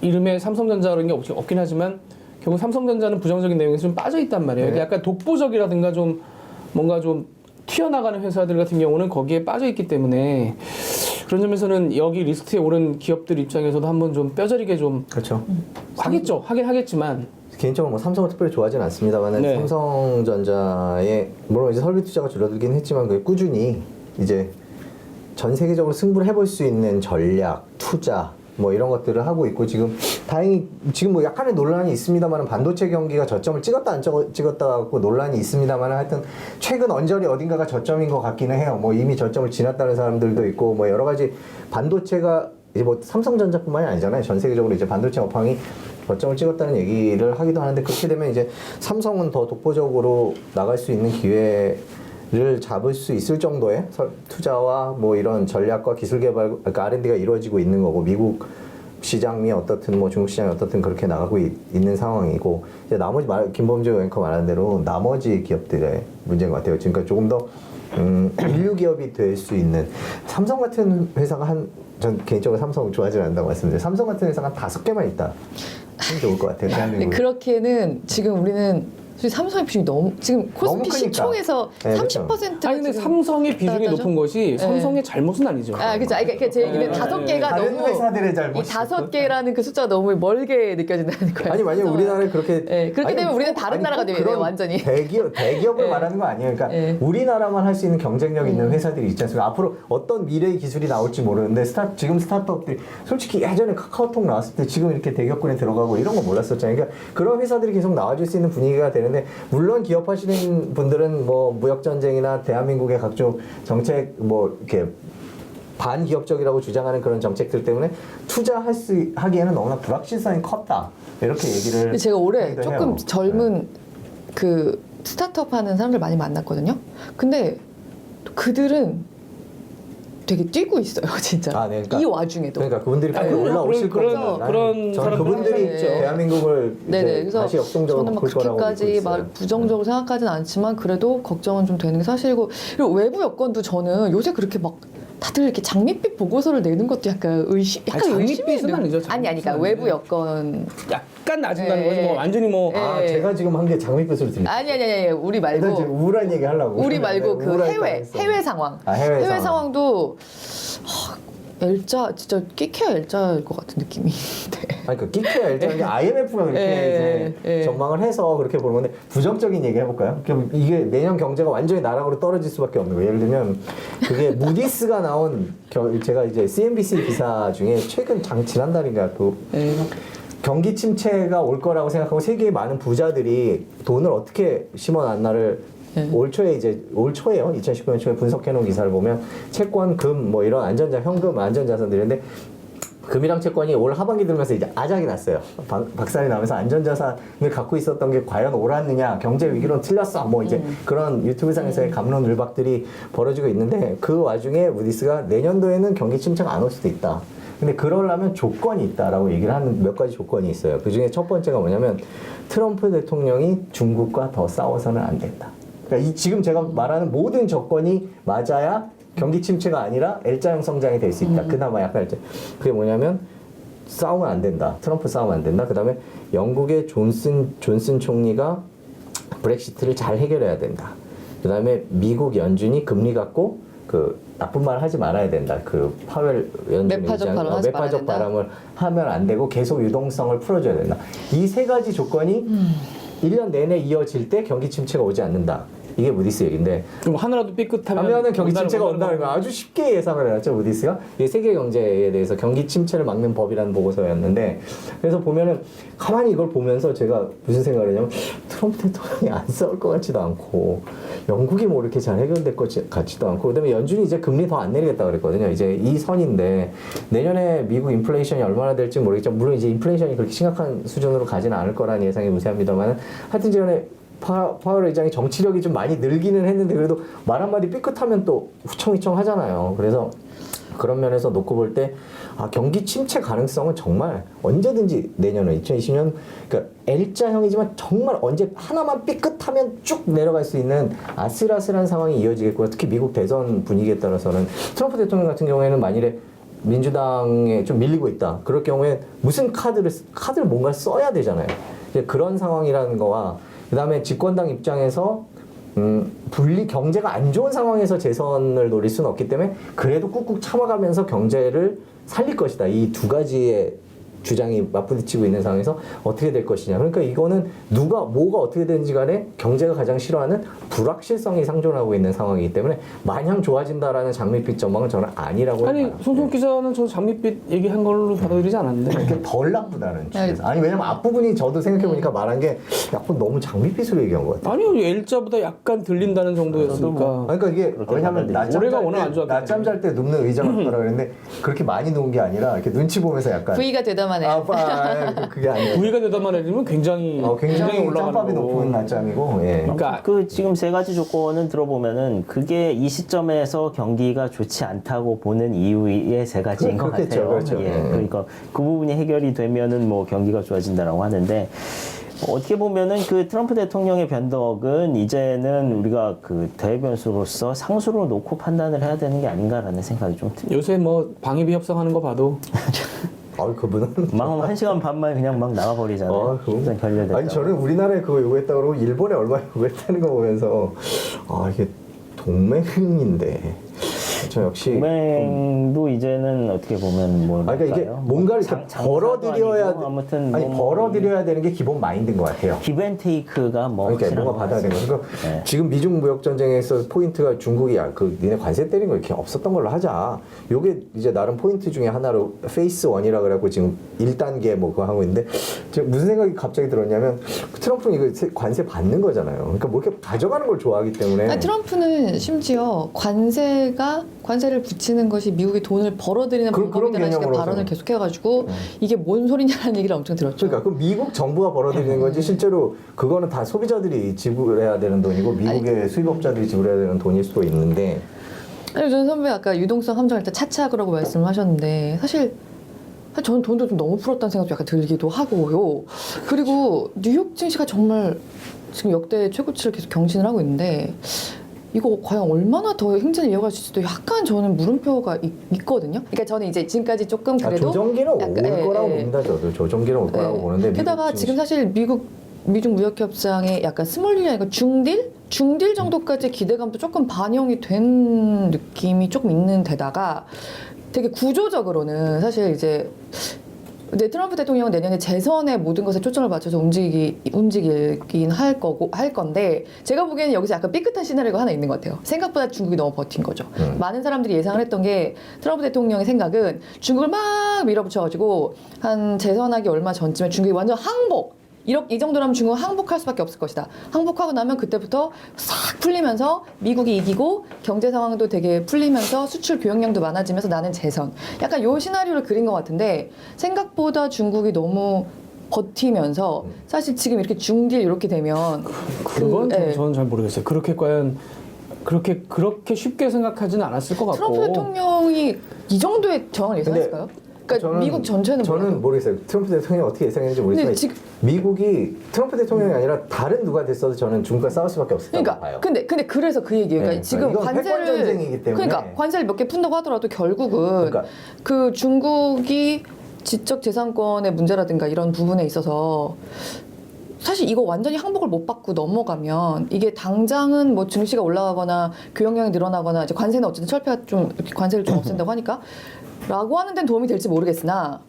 이름에 삼성전자라는 게 없긴 하지만 결국 삼성전자는 부정적인 내용에서 좀 빠져 있단 말이에요. 네. 그러니까 약간 독보적이라든가 좀 뭔가 좀 튀어나가는 회사들 같은 경우는 거기에 빠져 있기 때문에 그런 점에서는 여기 리스트에 오른 기업들 입장에서도 한번 좀 뼈저리게 좀 그렇죠. 하겠죠. 하긴 하겠지만 개인적으로 뭐 삼성을 특별히 좋아하진 않습니다만 네. 삼성전자의 물론 이제 설비 투자가 줄어들긴 했지만 그게 꾸준히 이제 전 세계적으로 승부를 해볼 수 있는 전략, 투자 뭐 이런 것들을 하고 있고 지금 다행히 지금 뭐 약간의 논란이 있습니다만 반도체 경기가 저점을 찍었다 안 찍었다 갖고 논란이 있습니다만 하여튼 최근 언저리 어딘가가 저점인 것 같기는 해요. 뭐 이미 저점을 지났다는 사람들도 있고 뭐 여러 가지 반도체가 이제 뭐 삼성전자뿐만이 아니잖아요. 전 세계적으로 이제 반도체 업황이 저점을 찍었다는 얘기를 하기도 하는데 그렇게 되면 이제 삼성은 더 독보적으로 나갈 수 있는 기회를 잡을 수 있을 정도의 투자와 뭐 이런 전략과 기술 개발, 그러니까 R&D가 이루어지고 있는 거고 미국 시장이 어떻든 뭐 중국 시장이 어떻든 그렇게 나가고 있는 상황이고 이제 나머지 김범주 앵커 말한 대로 나머지 기업들의 문제인 것 같아요. 그러니까 조금 더 인류 기업이 될 수 있는 삼성 같은 회사가 전 개인적으로 삼성 좋아하지 않는다고 말씀드려요. 삼성 같은 회사가 한 5개만 있다. 참 좋을 것 같아요. 네, 대한민국. 그렇게는 지금 우리는 삼성의 비중이 너무 지금 너무 코스피 크니까. 시총에서 네, 30%가 아니 근데 삼성의 비중이 높은 것이 삼성의 잘못은 아니죠. 아, 그렇죠. 그러니까 제 얘기는 네, 5개가 다른 너무 회사들의 이 잘못. 5개라는 그 숫자가 너무 멀게 느껴진다는 거예요. 아니 만약 우리나라에 그렇게 네, 그렇게 되면 우리는 다른 나라가 되네요, 그런 완전히. 대기업을 네. 말하는 거 아니에요. 그러니까 네. 우리나라만 할 수 있는 경쟁력 있는 회사들이 있지 않습니까? 앞으로 어떤 미래의 기술이 나올지 모르는데 지금 스타트업들이 솔직히 예전에 카카오톡 나왔을 때 지금 이렇게 대기업군에 들어가고 이런 거 몰랐었잖아요. 그러니까 그런 회사들이 계속 나와줄 수 있는 분위기가 되는데 물론 기업하시는 분들은 뭐 무역 전쟁이나 대한민국의 각종 정책 뭐 이렇게 반기업적이라고 주장하는 그런 정책들 때문에 하기에는 너무나 불확실성이 컸다 이렇게 얘기를. 근데 제가 올해 하기도 조금 해요. 젊은 그 스타트업 하는 사람들 많이 만났거든요. 근데 그들은 되게 뛰고 있어요, 진짜. 아, 네, 그러니까- 이 와중에도. 그러니까 그분들이 빨리 그럼요. 올라오실 그런- 거죠. 그런 저는 사람들 그분들이 있죠. 대한민국을 네네. 이제 그래서 다시 역동적으로 저는 막 바꿀 거라고 믿고 그렇게까지 있어요. 막 부정적으로 생각하지는 않지만 그래도 걱정은 좀 되는 게 사실이고, 그리고 외부 여건도 저는 요새 그렇게 막 다들 이렇게 장밋빛 보고서를 내는 것도 약간 약간 장밋빛은 의심이 아니죠. 아니 그러니까 장밋빛은 외부 아니에요. 여건 약간 낮은다는 예. 거지 뭐 완전히 뭐 아, 예. 제가 지금 한 게 장밋빛으로 들리죠. 아니 우리 일단 지금 말고 우울한 얘기 하려고. 우리 말고 네, 그 우울할 해외 가능성이. 상황 아, 해외 상황. 상황도 L자 진짜 끼케야 L자일 것 같은 느낌이. 네. 아니 그 끼케야 일단 게 IMF가 그렇게 예, 이제 예. 전망을 해서 그렇게 보는 건데 부정적인 얘기 해볼까요? 그럼 이게 내년 경제가 완전히 나락으로 떨어질 수밖에 없는 거예요. 예를 들면 그게 무디스가 나온 제가 이제 CNBC 기사 중에 최근 지난달인가 그 네. 경기 침체가 올 거라고 생각하고 세계의 많은 부자들이 돈을 어떻게 심어놨나를 올 초에요. 2019년 초에 분석해놓은 기사를 보면 채권, 금, 뭐 이런 현금, 안전자산들인데 금이랑 채권이 올 하반기 들면서 이제 아작이 났어요. 박살이 나면서 안전자산을 갖고 있었던 게 과연 옳았느냐, 경제 위기론 틀렸어, 뭐 이제 그런 유튜브상에서의 감론 울박들이 벌어지고 있는데 그 와중에 무디스가 내년도에는 경기 침체가 안 올 수도 있다. 근데 그러려면 조건이 있다라고 얘기를 하는 몇 가지 조건이 있어요. 그 중에 첫 번째가 뭐냐면 트럼프 대통령이 중국과 더 싸워서는 안 된다. 그러니까 지금 제가 말하는 모든 조건이 맞아야 경기 침체가 아니라 L자형 성장이 될 수 있다. 그나마 약간 그게 뭐냐면 싸우면 안 된다. 트럼프 싸우면 안 된다. 그다음에 영국의 존슨 총리가 브렉시트를 잘 해결해야 된다. 그다음에 미국 연준이 금리 갖고 그 나쁜 말 하지 말아야 된다. 그 파웰 연준의 매파적 발언 하지 말아야 매파적 된다. 발언을 하면 안 되고 계속 유동성을 풀어줘야 된다. 이 세 가지 조건이 1년 내내 이어질 때 경기 침체가 오지 않는다. 이게 무디스 얘기인데 좀 하나라도 삐끗하면 하면은 경기 침체가 온다는 온다는 거 아주 쉽게 예상을 해놨죠 무디스가. 이게 세계 경제에 대해서 경기 침체를 막는 법이라는 보고서였는데 그래서 보면은 가만히 이걸 보면서 제가 무슨 생각을 했냐면 트럼프 대통령이 안 싸울 것 같지도 않고 영국이 뭐 이렇게 잘 해결될 것 같지도 않고 그다음에 연준이 이제 금리 더 안 내리겠다 그랬거든요. 이제 이 선인데 내년에 미국 인플레이션이 얼마나 될지 모르겠지만 물론 이제 인플레이션이 그렇게 심각한 수준으로 가지는 않을 거라는 예상이 무세합니다만 하여튼 전에 파월 의장이 정치력이 좀 많이 늘기는 했는데 그래도 말 한마디 삐끗하면 또 후청휘청 하잖아요. 그래서 그런 면에서 놓고 볼 때 경기 침체 가능성은 정말 언제든지 내년에 2020년 그러니까 L자형이지만 정말 언제 하나만 삐끗하면 쭉 내려갈 수 있는 아슬아슬한 상황이 이어지겠고요. 특히 미국 대선 분위기에 따라서는 트럼프 대통령 같은 경우에는 만일에 민주당에 좀 밀리고 있다. 그럴 경우에 무슨 카드를 뭔가 써야 되잖아요. 이제 그런 상황이라는 거와 그다음에 집권당 입장에서 경제가 안 좋은 상황에서 재선을 노릴 수는 없기 때문에 그래도 꾹꾹 참아가면서 경제를 살릴 것이다. 이 두 가지의 주장이 맞부딪히고 있는 상황에서 어떻게 될 것이냐. 그러니까 이거는 뭐가 어떻게 되는지 간에 경제가 가장 싫어하는 불확실성이 상존하고 있는 상황이기 때문에 마냥 좋아진다라는 장밋빛 전망은 저는 아니라고 아니 봐요. 손석희 기자는 저 장밋빛 얘기한 걸로 받아들이지 않았는데 이렇게 덜 나쁘다는 취지에서. 아니 왜냐면 앞부분이 저도 생각해보니까 말한 게 약간 너무 장밋빛으로 얘기한 것 같아요. 아니요 L자보다 약간 들린다는 정도였으니까 그러니까 이게 왜냐면 올해가 워낙 안 좋았기 낮잠 잘 때 눕는 의자 같더라 그랬는데 그렇게 많이 누운 게 아니라 이렇게 눈치 보면서 약간 V가 되다만 해. 그게 아니고 부위가 되다만 해도 굉장히 굉장히 올라가는 짬밥이 거고. 높은 낮잠이고 예. 그러니까 그 지금 세 가지 조건은 들어보면은 그게 이 시점에서 경기가 좋지 않다고 보는 이유의 세 가지인 것 그렇겠죠, 같아요. 그렇죠. 예, 그러니까 그 부분이 해결이 되면은 뭐 경기가 좋아진다라고 하는데 어떻게 보면은 그 트럼프 대통령의 변덕은 이제는 우리가 그 대변수로서 상수로 놓고 판단을 해야 되는 게 아닌가라는 생각이 좀 듭니다. 요새 뭐 방위비 협상하는 거 봐도 그분은 막 1시간 반만 그냥 막 나가버리잖아요. 일단 결렬됐다. 아니 저는 우리나라에 그거 요구했다 그러고 일본에 얼마 요구했다는 거 보면서 이게 동맹인데 저 역시 동맹도 이제는 어떻게 보면 뭐 그러니까 이게 뭔가를 이렇게 벌어들여야 아무튼 아니 벌어들여야 되는 게 기본 마인드인 것 같아요. 기브앤테이크가 뭐 그러니까 확실한 뭔가 것 받아야 되는 같습니다. 거. 그러니까 지금 미중 무역 전쟁에서 포인트가 중국이 그 니네 관세 때린 거 이렇게 없었던 걸로 하자. 요게 이제 나름 포인트 중에 하나로 페이스 1이라 그래갖고 지금 1단계 뭐 그거 하고 있는데 지금 무슨 생각이 갑자기 들었냐면 트럼프는 이거 관세 받는 거잖아요. 그러니까 뭐 이렇게 가져가는 걸 좋아하기 때문에 아니, 트럼프는 심지어 관세를 붙이는 것이 미국이 돈을 벌어들이는 그런 방법이라는 식의 개념으로 발언을 저는. 계속해가지고 이게 뭔 소리냐는 얘기를 엄청 들었죠. 그러니까 그 미국 정부가 벌어들이는 건지 실제로 그거는 다 소비자들이 지불해야 되는 돈이고 미국의 수입업자들이 지불해야 되는 돈일 수도 있는데 아니, 저는 선배 아까 유동성 함정할 때 차치하라고 말씀을 하셨는데 사실 저는 돈도 좀 너무 풀었다는 생각도 약간 들기도 하고요. 그리고 뉴욕 증시가 정말 지금 역대 최고치를 계속 경신을 하고 있는데 이거 과연 얼마나 더 행진을 이어갈 수 있을지도 약간 저는 물음표가 있거든요. 그러니까 저는 이제 지금까지 조금 그래도 조정기는 올 약간, 거라고 봅니다. 저도 조정기는 올 거라고 보는데 게다가 미국 지금 사실 미중 무역 협상에 약간 스몰딜이 아니고 중딜 정도까지 기대감도 조금 반영이 된 느낌이 조금 있는 데다가 되게 구조적으로는 사실 이제 트럼프 대통령은 내년에 재선에 모든 것에 초점을 맞춰서 움직이긴 할 건데 제가 보기에는 여기서 약간 삐끗한 시나리오가 하나 있는 것 같아요. 생각보다 중국이 너무 버틴 거죠. 많은 사람들이 예상을 했던 게 트럼프 대통령의 생각은 중국을 막 밀어붙여가지고 한 재선하기 얼마 전쯤에 중국이 완전 항복. 이 정도라면 중국은 항복할 수밖에 없을 것이다. 항복하고 나면 그때부터 싹 풀리면서 미국이 이기고 경제 상황도 되게 풀리면서 수출 교역량도 많아지면서 나는 재선. 약간 요 시나리오를 그린 것 같은데 생각보다 중국이 너무 버티면서 사실 지금 이렇게 중딜 이렇게 되면 그건 예. 저는 잘 모르겠어요. 그렇게 과연 그렇게 쉽게 생각하지는 않았을 것 같고. 트럼프 대통령이 이 정도의 저항을 예상했을까요? 그러니까 미국 전체는 저는 모르겠어요. 트럼프 대통령이 어떻게 예상했는지 모르겠지만 미국이 트럼프 대통령이 아니라 다른 누가 됐어도 저는 중국과 싸울 수밖에 없었다고 봐요. 근데 그래서 그 얘기예요. 그러니까 네, 지금 이건 관세를 패권 전쟁이기 때문에. 그러니까 관세를 몇 개 푼다고 하더라도 결국은 그러니까. 그 중국이 지적 재산권의 문제라든가 이런 부분에 있어서 사실 이거 완전히 항복을 못 받고 넘어가면 이게 당장은 뭐 증시가 올라가거나 교역량이 늘어나거나 이제 관세는 어쨌든 철폐가 좀 관세를 좀 없앤다고 하니까 라고 하는 데는 도움이 될지 모르겠으나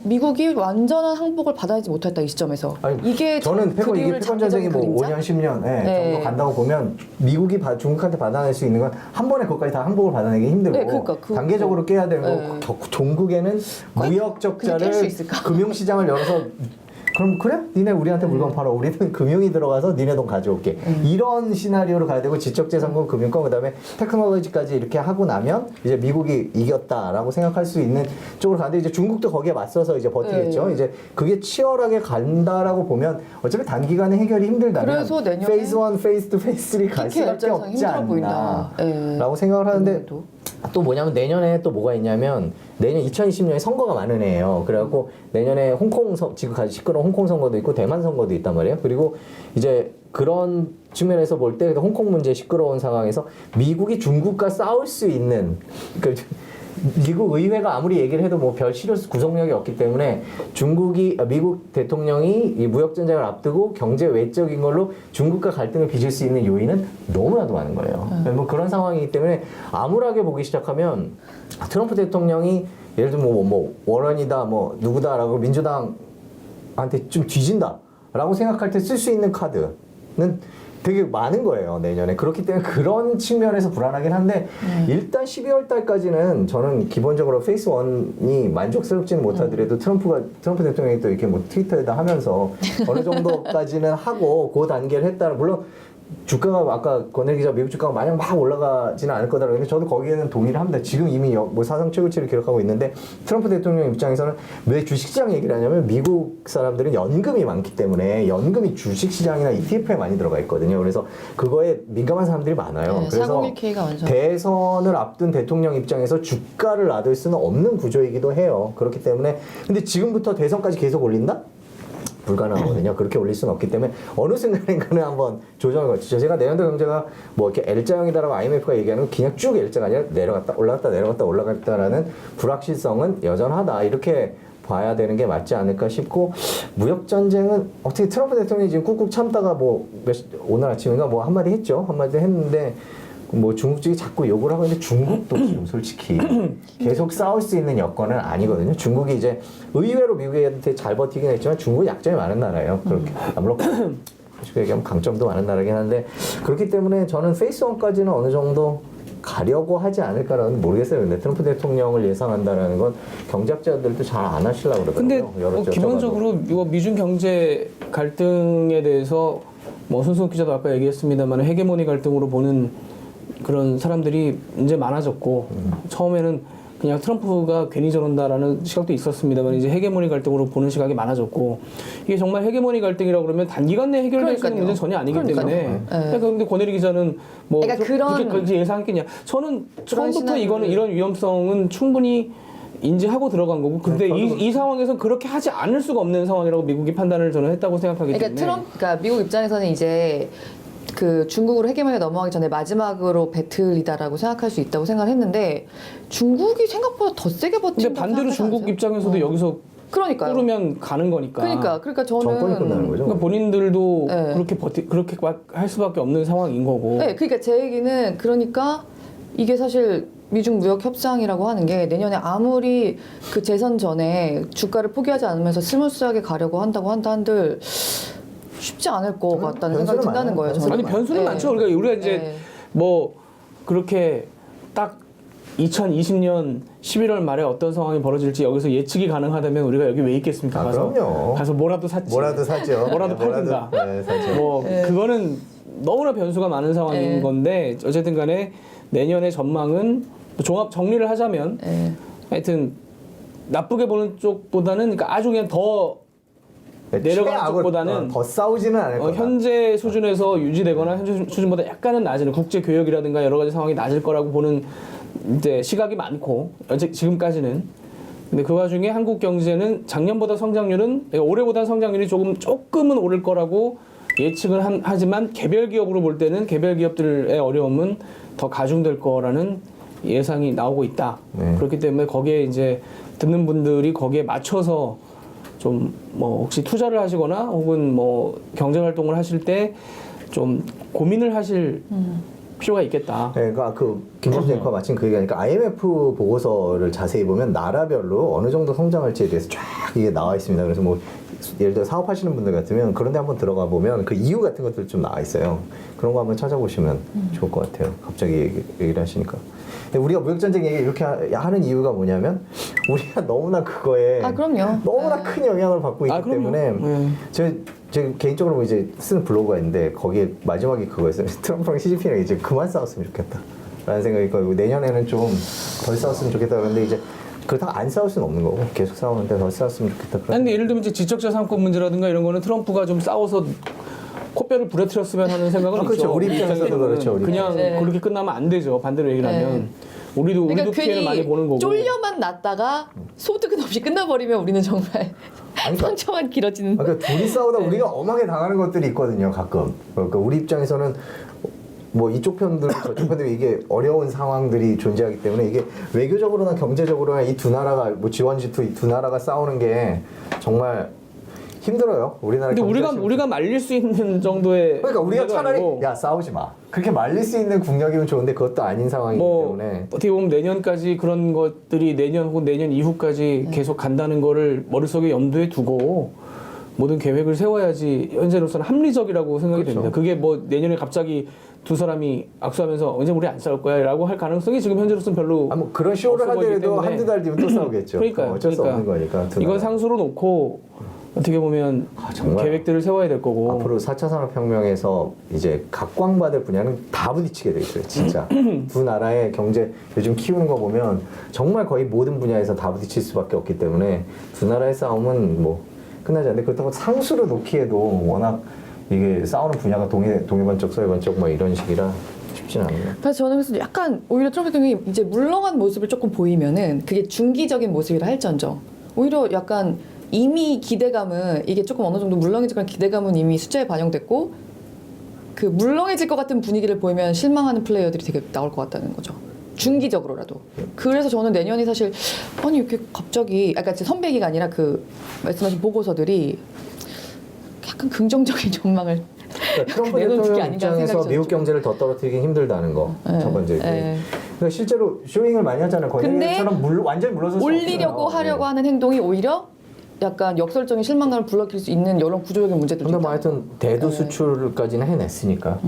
미국이 완전한 항복을 받아내지 못했다 이 시점에서 아니, 이게 저는 그 이게 비율을 패권 전쟁이 뭐 장기적인 5년 10년 네. 정도 간다고 보면 미국이 중국한테 받아낼 수 있는 건 한 번에 그것까지 다 항복을 받아내기 힘들고 네, 그러니까 단계적으로 깨야 되는 네. 거고 종국에는 무역 그냥 깰 적자를 수 있을까? 금융시장을 열어서 그럼 그래? 니네 우리한테 물건 팔아. 우리는 금융이 들어가서 니네 돈 가져올게. 이런 시나리오로 가야 되고 지적재산권, 금융권 그다음에 테크놀로지까지 이렇게 하고 나면 이제 미국이 이겼다라고 생각할 수 있는 쪽으로 가는데 이제 중국도 거기에 맞서서 이제 버티겠죠. 네. 이제 그게 치열하게 간다라고 보면 어차피 단기간에 해결이 힘들다면 그래서 내년에 페이즈 1, 페이즈 2, 페이즈 3 갈 PK 수밖에 열차상 없지 힘들어 보인다. 않나라고 생각을 하는데 아무래도. 또 뭐냐면 내년에 또 뭐가 있냐면 내년 2020년에 선거가 많은 해예요. 그래갖고 내년에 지금 아주 시끄러운 홍콩 선거도 있고 대만 선거도 있단 말이에요. 그리고 이제 그런 측면에서 볼 때 홍콩 문제 시끄러운 상황에서 미국이 중국과 싸울 수 있는 그러니까 미국 의회가 아무리 얘기를 해도 뭐 별 실효 구속력이 없기 때문에 미국 대통령이 이 무역 전쟁을 앞두고 경제 외적인 걸로 중국과 갈등을 빚을 수 있는 요인은 너무나도 많은 거예요. 뭐 그런 상황이기 때문에 암울하게 보기 시작하면 트럼프 대통령이 예를 들면 뭐 워런이다 뭐 누구다라고 민주당한테 좀 뒤진다라고 생각할 때 쓸 수 있는 카드는 되게 많은 거예요, 내년에. 그렇기 때문에 그런 측면에서 불안하긴 한데, 일단 12월 달까지는 저는 기본적으로 페이스 1이 만족스럽지는 못하더라도 트럼프 대통령이 또 이렇게 뭐 트위터에다 하면서 어느 정도까지는 하고 그 단계를 했다는, 물론 주가가 아까 권일 기자 미국 주가가 마냥 막 올라가지는 않을 거다라고 했는데 저도 거기에는 동의를 합니다. 지금 이미 뭐 사상 최고치를 기록하고 있는데 트럼프 대통령 입장에서는 왜 주식시장 얘기를 하냐면 미국 사람들은 연금이 많기 때문에 연금이 주식시장이나 ETF에 많이 들어가 있거든요. 그래서 그거에 민감한 사람들이 많아요. 네, 그래서 401K가 완전 대선을 앞둔 대통령 입장에서 주가를 놔둘 수는 없는 구조이기도 해요. 그렇기 때문에 근데 지금부터 대선까지 계속 올린다? 불가능하거든요. 그렇게 올릴 수는 없기 때문에 어느 순간인가는 한번 조정을 거치죠. 제가 내년도 경제가 뭐 이렇게 L자형이다라고 IMF가 얘기하는 건 그냥 쭉 L자가 아니라 내려갔다 올라갔다 내려갔다 올라갔다라는 불확실성은 여전하다. 이렇게 봐야 되는 게 맞지 않을까 싶고, 무역 전쟁은 어떻게 트럼프 대통령이 지금 꾹꾹 참다가 뭐 오늘 아침인가 뭐 한마디 했죠. 한마디 했는데 뭐 중국 측이 자꾸 욕을 하고 있는데 중국도 지금 솔직히 계속 싸울 수 있는 여건은 아니거든요. 중국이 이제 의외로 미국한테 잘 버티긴 했지만 중국은 약점이 많은 나라예요. 그렇게 물론 솔직히 얘기하면 강점도 많은 나라긴 한데 그렇기 때문에 저는 페이스1까지는 어느 정도 가려고 하지 않을까라는 모르겠어요. 근데 트럼프 대통령을 예상한다라는 건 경제학자들도 잘 안 하시려고 근데 그러더라고요. 여러 기본적으로 이거 미중 경제 갈등에 대해서 뭐 손수호 기자도 아까 얘기했습니다만 헤게모니 갈등으로 보는 그런 사람들이 이제 많아졌고 처음에는 그냥 트럼프가 괜히 저런다라는 시각도 있었습니다만 이제 헤게모니 갈등으로 보는 시각이 많아졌고 이게 정말 헤게모니 갈등이라고 그러면 단기간 내에 해결될 수 있는 그러니까요. 문제는 전혀 아니기 그러니까요. 때문에 네. 그런데 권혜리 기자는 뭐 그러니까 그런- 그렇게까지 예상했겠냐 저는 처음부터 시나리오를- 이거는 이런 위험성은 충분히 인지하고 들어간 거고 근데 네, 이 상황에서 그렇게 하지 않을 수가 없는 상황이라고 미국이 판단을 저는 했다고 생각하기 때문에 그러니까 미국 입장에서는 이제 그 중국으로 헤게모니가 넘어가기 전에 마지막으로 배틀이다라고 생각할 수 있다고 생각을 했는데 중국이 생각보다 더 세게 버틴다고 근데 반대로 생각하지 중국 않으세요? 입장에서도 여기서 그러니까요. 꾸르면 가는 거니까. 그러니까 저는 정권이 끝나는 거죠. 그러니까 본인들도 네. 그렇게 막 할 수밖에 없는 상황인 거고. 네, 그러니까 제 얘기는 그러니까 이게 사실 미중 무역 협상이라고 하는 게 내년에 아무리 그 재선 전에 주가를 포기하지 않으면서 스무스하게 가려고 한다고 한들 쉽지 않을 것 같다는 생각이 변수는 든다는 많아요. 거예요. 저는. 아니 변수는 네. 많죠. 그러니까 우리가 이제 네. 뭐 그렇게 딱 2020년 11월 말에 어떤 상황이 벌어질지 여기서 예측이 가능하다면 우리가 여기 왜 있겠습니까? 아, 그럼요. 가서 뭐라도 샀지. 뭐라도 사죠. 뭐라도 네, 팔든가. 네, 사죠. 뭐 그거는 너무나 변수가 많은 상황인 네. 건데 어쨌든 간에 내년의 전망은 종합 정리를 하자면 네. 하여튼 나쁘게 보는 쪽보다는 그러니까 아주 그냥 더 내려가는 최악을- 쪽보다는 더 싸우지는 않을 거다. 현재 수준에서 유지되거나 현재 수준보다 약간은 낮은 국제 교역이라든가 여러 가지 상황이 낮을 거라고 보는 이제 시각이 많고 지금까지는 근데 그 와중에 한국 경제는 작년보다 성장률은 올해보다 성장률이 조금은 오를 거라고 예측은 하지만 개별 기업으로 볼 때는 개별 기업들의 어려움은 더 가중될 거라는 예상이 나오고 있다. 네. 그렇기 때문에 거기에 이제 듣는 분들이 거기에 맞춰서 좀 뭐 혹시 투자를 하시거나 혹은 뭐 경제 활동을 하실 때 좀 고민을 하실 필요가 있겠다. 네, 그러니까 그 김범수 앵커가 마침 그 얘기하니까 IMF 보고서를 자세히 보면 나라별로 어느 정도 성장할지에 대해서 쫙 이게 나와 있습니다. 그래서 뭐 예를 들어 사업하시는 분들 같으면 그런 데 한번 들어가 보면 그 이유 같은 것들 좀 나와 있어요. 그런 거 한번 찾아보시면 좋을 것 같아요. 갑자기 얘기를 하시니까. 근데 우리가 무역전쟁 얘기 이렇게 하는 이유가 뭐냐면 우리가 너무나 그거에 아, 그럼요. 너무나 네. 큰 영향을 받고 있기 아, 그럼요. 때문에 네. 제가 개인적으로 뭐 이제 쓰는 블로그가 있는데 거기에 마지막에 그거였어요. 트럼프랑 시진핑이랑 이제 그만 싸웠으면 좋겠다 라는 생각이 있고 내년에는 좀 덜 싸웠으면 좋겠다 그런데 이제 그렇다고 안 싸울 수는 없는 거고 계속 싸우는데 덜 싸웠으면 좋겠다. 아니, 근데 예를 들면 이제 지적재산권 문제라든가 이런 거는 트럼프가 좀 싸워서 코뼈를 부러뜨렸으면 하는 생각은 아, 그렇죠. 있죠. 우리 입장에서도 입장에서는. 그렇죠, 우리 그냥 입장에서. 그렇게 끝나면 안 되죠. 반대로 얘기를 하면. 우리도 그러니까 피해를 많이 보는 거고. 쫄려만 났다가 소득은 없이 끝나버리면 우리는 정말 아니, 그러니까- 상처만 길어지는. 그러니까 둘이 싸우다 우리가 엄하게 당하는 것들이 있거든요. 가끔. 그러니까 우리 입장에서는 뭐 이쪽 편들 저쪽 편들 이게 어려운 상황들이 존재하기 때문에 이게 외교적으로나 경제적으로나 이 두 나라가 뭐 지원지투 이 두 나라가 싸우는 게 정말 힘들어요. 우리나라. 근데 경제가 우리가 말릴 수 있는 정도의 그러니까 우리가 문제도 차라리 아니고 야 싸우지 마. 그렇게 말릴 수 있는 국력이면 좋은데 그것도 아닌 상황이기 뭐 때문에. 어떻게 보면 내년까지 그런 것들이 내년 혹은 내년 이후까지 계속 간다는 거를 머릿속에 염두에 두고 모든 계획을 세워야지 현재로서는 합리적이라고 생각이 그렇죠. 됩니다. 그게 뭐 내년에 갑자기 두 사람이 악수하면서 언제 우리 안 싸울 거야 라고 할 가능성이 지금 현재로서는 별로 아, 뭐 그런 쇼를 없어 보이기 하더라도 때문에. 한두 달 뒤면 또 싸우겠죠. 그러니까요. 어쩔 수 없는 거니까. 두 이건 나라. 상수로 놓고 어떻게 보면 정말. 계획들을 세워야 될 거고 앞으로 4차 산업혁명에서 이제 각광받을 분야는 다 부딪히게 돼 있어요, 진짜. 두 나라의 경제 요즘 키우는 거 보면 정말 거의 모든 분야에서 다 부딪힐 수밖에 없기 때문에 두 나라의 싸움은 뭐 끝나지 않는데 그렇다고 상수로 놓기에도 워낙 이게 싸우는 분야가 동해반쪽, 서해반쪽 뭐 이런 식이라 쉽진 않아요. 그래서 저는 그래서 약간 오히려 트럼프 대통령이 이제 물러간 모습을 조금 보이면은 그게 중기적인 모습이라 할지언정 오히려 약간 이미 기대감은 이게 조금 어느 정도 물렁해질 거란 기대감은 이미 숫자에 반영됐고 그 물렁해질 것 같은 분위기를 보이면 실망하는 플레이어들이 되게 나올 것 같다는 거죠. 중기적으로라도. 그래서 저는 내년이 사실 아니 이렇게 갑자기 아까 제 선배기가 아니라 그 말씀하신 보고서들이 약간 긍정적인 전망을 그러니까 트럼프 내놓은 대통령 게 아닌가 입장에서 생각이 미국 좀- 경제를 더 떨어뜨리긴 힘들다는 거 첫 번째. 네. 그러니까 실제로 쇼잉을 많이 하잖아요. 근데 권위처럼 완전히 물러설 수 올리려고 없어요. 하려고 하는 행동이 오히려 약간 역설적인 실망감을 불러일으킬 수 있는 여러 구조적인 문제들도 근데 있다. 뭐 하여튼 대두 수출까지는 해냈으니까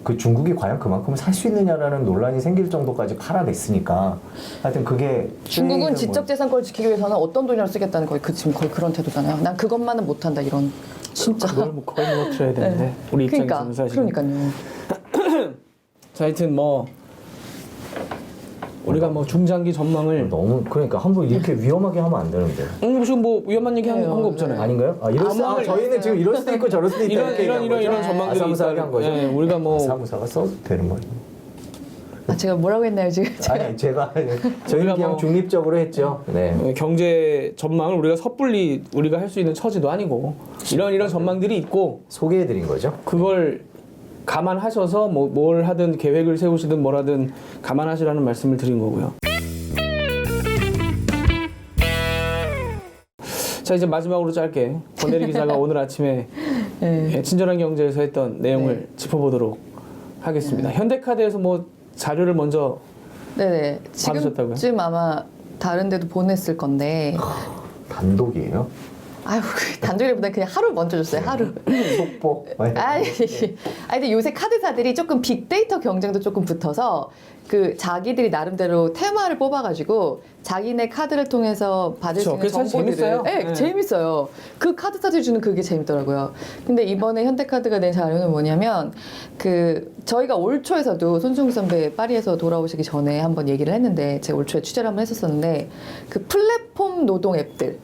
그 중국이 과연 그만큼을 살 수 있느냐라는 논란이 생길 정도까지 팔아냈으니까 하여튼 그게 중국은 뭐- 지적재산권을 지키기 위해서는 어떤 돈이라도 쓰겠다는 거예요. 지금 거의 그런 태도잖아요. 난 그것만은 못한다 이런 진짜. 그걸 뭐 거의 무너뜨려야 되는데 우리 그러니까 입장에서는 사실. 그러니까요. 자, 하여튼 뭐 우리가 뭐 중장기 전망을 너무 그러니까 함부로 이렇게 위험하게 하면 안 되는데 지금 뭐 위험한 얘기 한 네, 거 없잖아요. 아닌가요? 저희는 지금 이럴 수도 있고 저럴 수도 있다 이런 전망들이 아사무사하게 한 거죠. 예, 우리가 뭐 아사무사가 써도 되는 거예요. 아 제가 뭐라고 했나요 지금? 아니 제가 저희는 우리가 그냥 뭐- 중립적으로 했죠. 네. 경제 전망을 우리가 섣불리 우리가 할 수 있는 처지도 아니고 이런 전망들이 있고 소개해드린 거죠. 그걸 감안하셔서 뭐 뭘 하든 계획을 세우시든 뭘 하든 감안하시라는 말씀을 드린 거고요. 자, 이제 마지막으로 짧게 권혜리 기자가 오늘 아침에 네. 친절한 경제에서 했던 내용을 짚어보도록 하겠습니다. 현대카드에서 뭐 자료를 먼저 네네. 받으셨다고요? 지금쯤 아마 다른 데도 보냈을 건데 단독이에요. 아유 단조리보다 그냥 하루 먼저 줬어요. 하루. 속보. 아니, 근데 요새 카드사들이 조금 빅데이터 경쟁도 조금 붙어서 그 자기들이 나름대로 테마를 뽑아가지고 자기네 카드를 통해서 받을 수 그쵸. 있는 그게 사실 정보들을 재밌어요. 네, 네. 재밌어요. 그 카드사들이 주는 그게 재밌더라고요. 근데 이번에 현대카드가 낸 자료는 뭐냐면 그 저희가 올 초에서도 손승우 선배 파리에서 돌아오시기 전에 한번 얘기를 했는데 제가 올 초에 취재를 한번 했었었는데 그 플랫폼 노동 앱들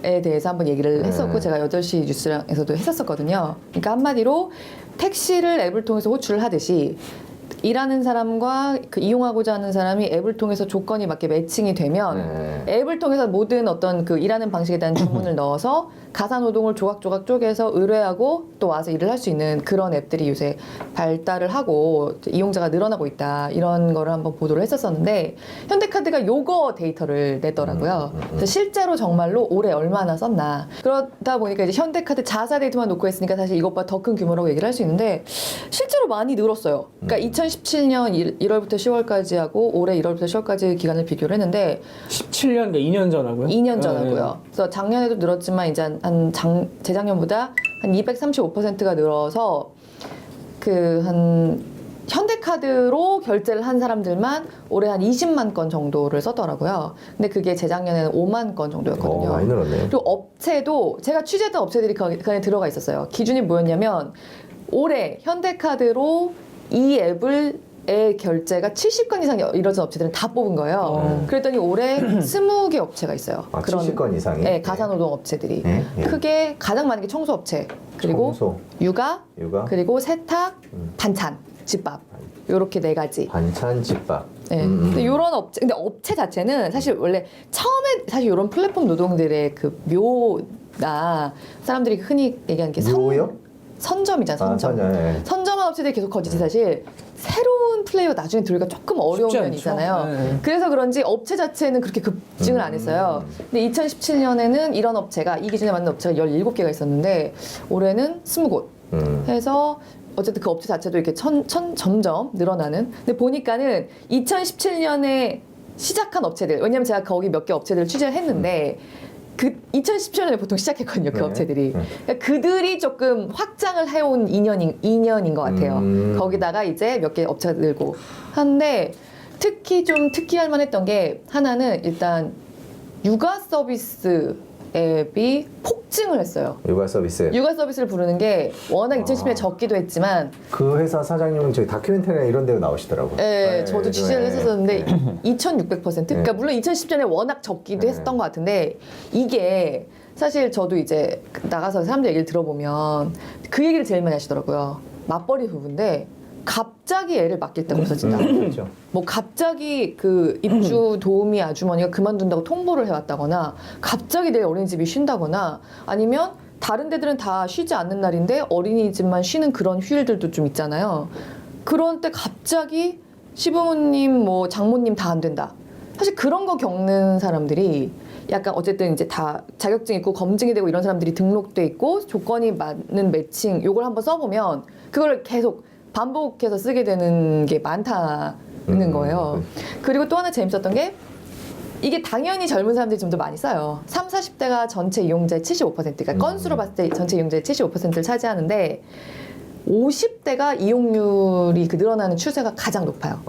에 대해서 한번 얘기를 했었고 제가 8시 뉴스랑에서도 했었거든요. 그러니까 한마디로 택시를 앱을 통해서 호출을 하듯이 일하는 사람과 그 이용하고자 하는 사람이 앱을 통해서 조건이 맞게 매칭이 되면 앱을 통해서 모든 어떤 그 일하는 방식에 대한 주문을 넣어서 가사 노동을 조각조각 쪼개서 의뢰하고 또 와서 일을 할 수 있는 그런 앱들이 요새 발달을 하고 이용자가 늘어나고 있다 이런 거를 한번 보도를 했었었는데 현대카드가 요거 데이터를 내더라고요. 그래서 실제로 정말로 올해 얼마나 썼나 그러다 보니까 이제 현대카드 자사 데이터만 놓고 했으니까 사실 이것보다 더 큰 규모라고 얘기를 할 수 있는데 실제로 많이 늘었어요. 그러니까 2017년 1월부터 10월까지 하고 올해 1월부터 10월까지 기간을 비교를 했는데 17년, 그러니까 2년 전 하고요. 2년 전 하고요. 그래서 작년에도 늘었지만 이제 재작년보다 한 235%가 늘어서 그 한 현대카드로 결제를 한 사람들만 올해 한 20만 건 정도를 썼더라고요. 근데 그게 재작년에는 5만 건 정도였거든요. 많이 늘었네요. 그리고 업체도 제가 취재했던 업체들이 그 안에 들어가 있었어요. 기준이 뭐였냐면 올해 현대카드로 이 앱을 의 결제가 70건 이상 이뤄진 업체들은 다 뽑은 거예요. 그랬더니 올해 20개 업체가 있어요. 아, 70건 이상이? 네, 가사노동 업체들이. 네, 네. 크게 가장 많은 게 청소업체, 그리고 청소. 육아, 그리고 세탁, 반찬, 집밥. 요렇게 4가지. 반찬 집밥. 네. 근데 요런 업체, 근데 업체 자체는 사실 원래 처음에 사실 요런 플랫폼 노동들의 그 묘나 사람들이 흔히 얘기하는 게 묘요? 선점이잖아, 선점. 네. 선점한 업체들이 계속 거짓이 사실 새로운 플레이어 나중에 들어오기가 조금 어려운 쉽지 면이 않죠. 있잖아요. 네. 그래서 그런지 업체 자체는 그렇게 급증을 안 했어요. 근데 2017년에는 이런 업체가 이 기준에 맞는 업체가 17개가 있었는데 올해는 20곳 해서 어쨌든 그 업체 자체도 이렇게 점점 늘어나는. 근데 보니까는 2017년에 시작한 업체들, 왜냐면 제가 거기 몇 개 업체들을 취재를 했는데 그 2017년에 보통 시작했거든요. 그 네. 업체들이. 그러니까 그들이 조금 확장을 해온 2년인 것 같아요. 거기다가 이제 몇 개 업체가 늘고 하는데 특히 좀 특이할 만했던 게 하나는 일단 육아 서비스 앱이 폭증을 했어요. 육아 서비스. 육아 서비스를 부르는 게 워낙 2010년에 적기도 했지만 그 회사 사장님은 저희 다큐멘터리나 이런 데도 나오시더라고요. 네, 저도 취재를 했었는데 2600%? 그러니까 네. 물론 2010년에 워낙 적기도 네. 했었던 것 같은데 이게 사실 저도 이제 나가서 사람들 얘기를 들어보면 그 얘기를 제일 많이 하시더라고요. 맞벌이 부부인데 갑자기 애를 맡길 때가 없어진다. 그렇죠. 뭐 갑자기 그 입주 도우미 아주머니가 그만둔다고 통보를 해왔다거나 갑자기 내일 어린이집이 쉰다거나 아니면 다른 데들은 다 쉬지 않는 날인데 어린이집만 쉬는 그런 휴일들도 좀 있잖아요. 그런 때 갑자기 시부모님 뭐 장모님 다 안 된다. 사실 그런 거 겪는 사람들이 약간 어쨌든 이제 다 자격증 있고 검증이 되고 이런 사람들이 등록돼 있고 조건이 맞는 매칭 요걸 한번 써보면 그걸 계속 반복해서 쓰게 되는 게 많다는 거예요. 그리고 또 하나 재밌었던 게 이게 당연히 젊은 사람들이 좀 더 많이 써요. 3, 40대가 전체 이용자의 75%, 그러니까 건수로 봤을 때 전체 이용자의 75%를 차지하는데 50대가 이용률이 그 늘어나는 추세가 가장 높아요.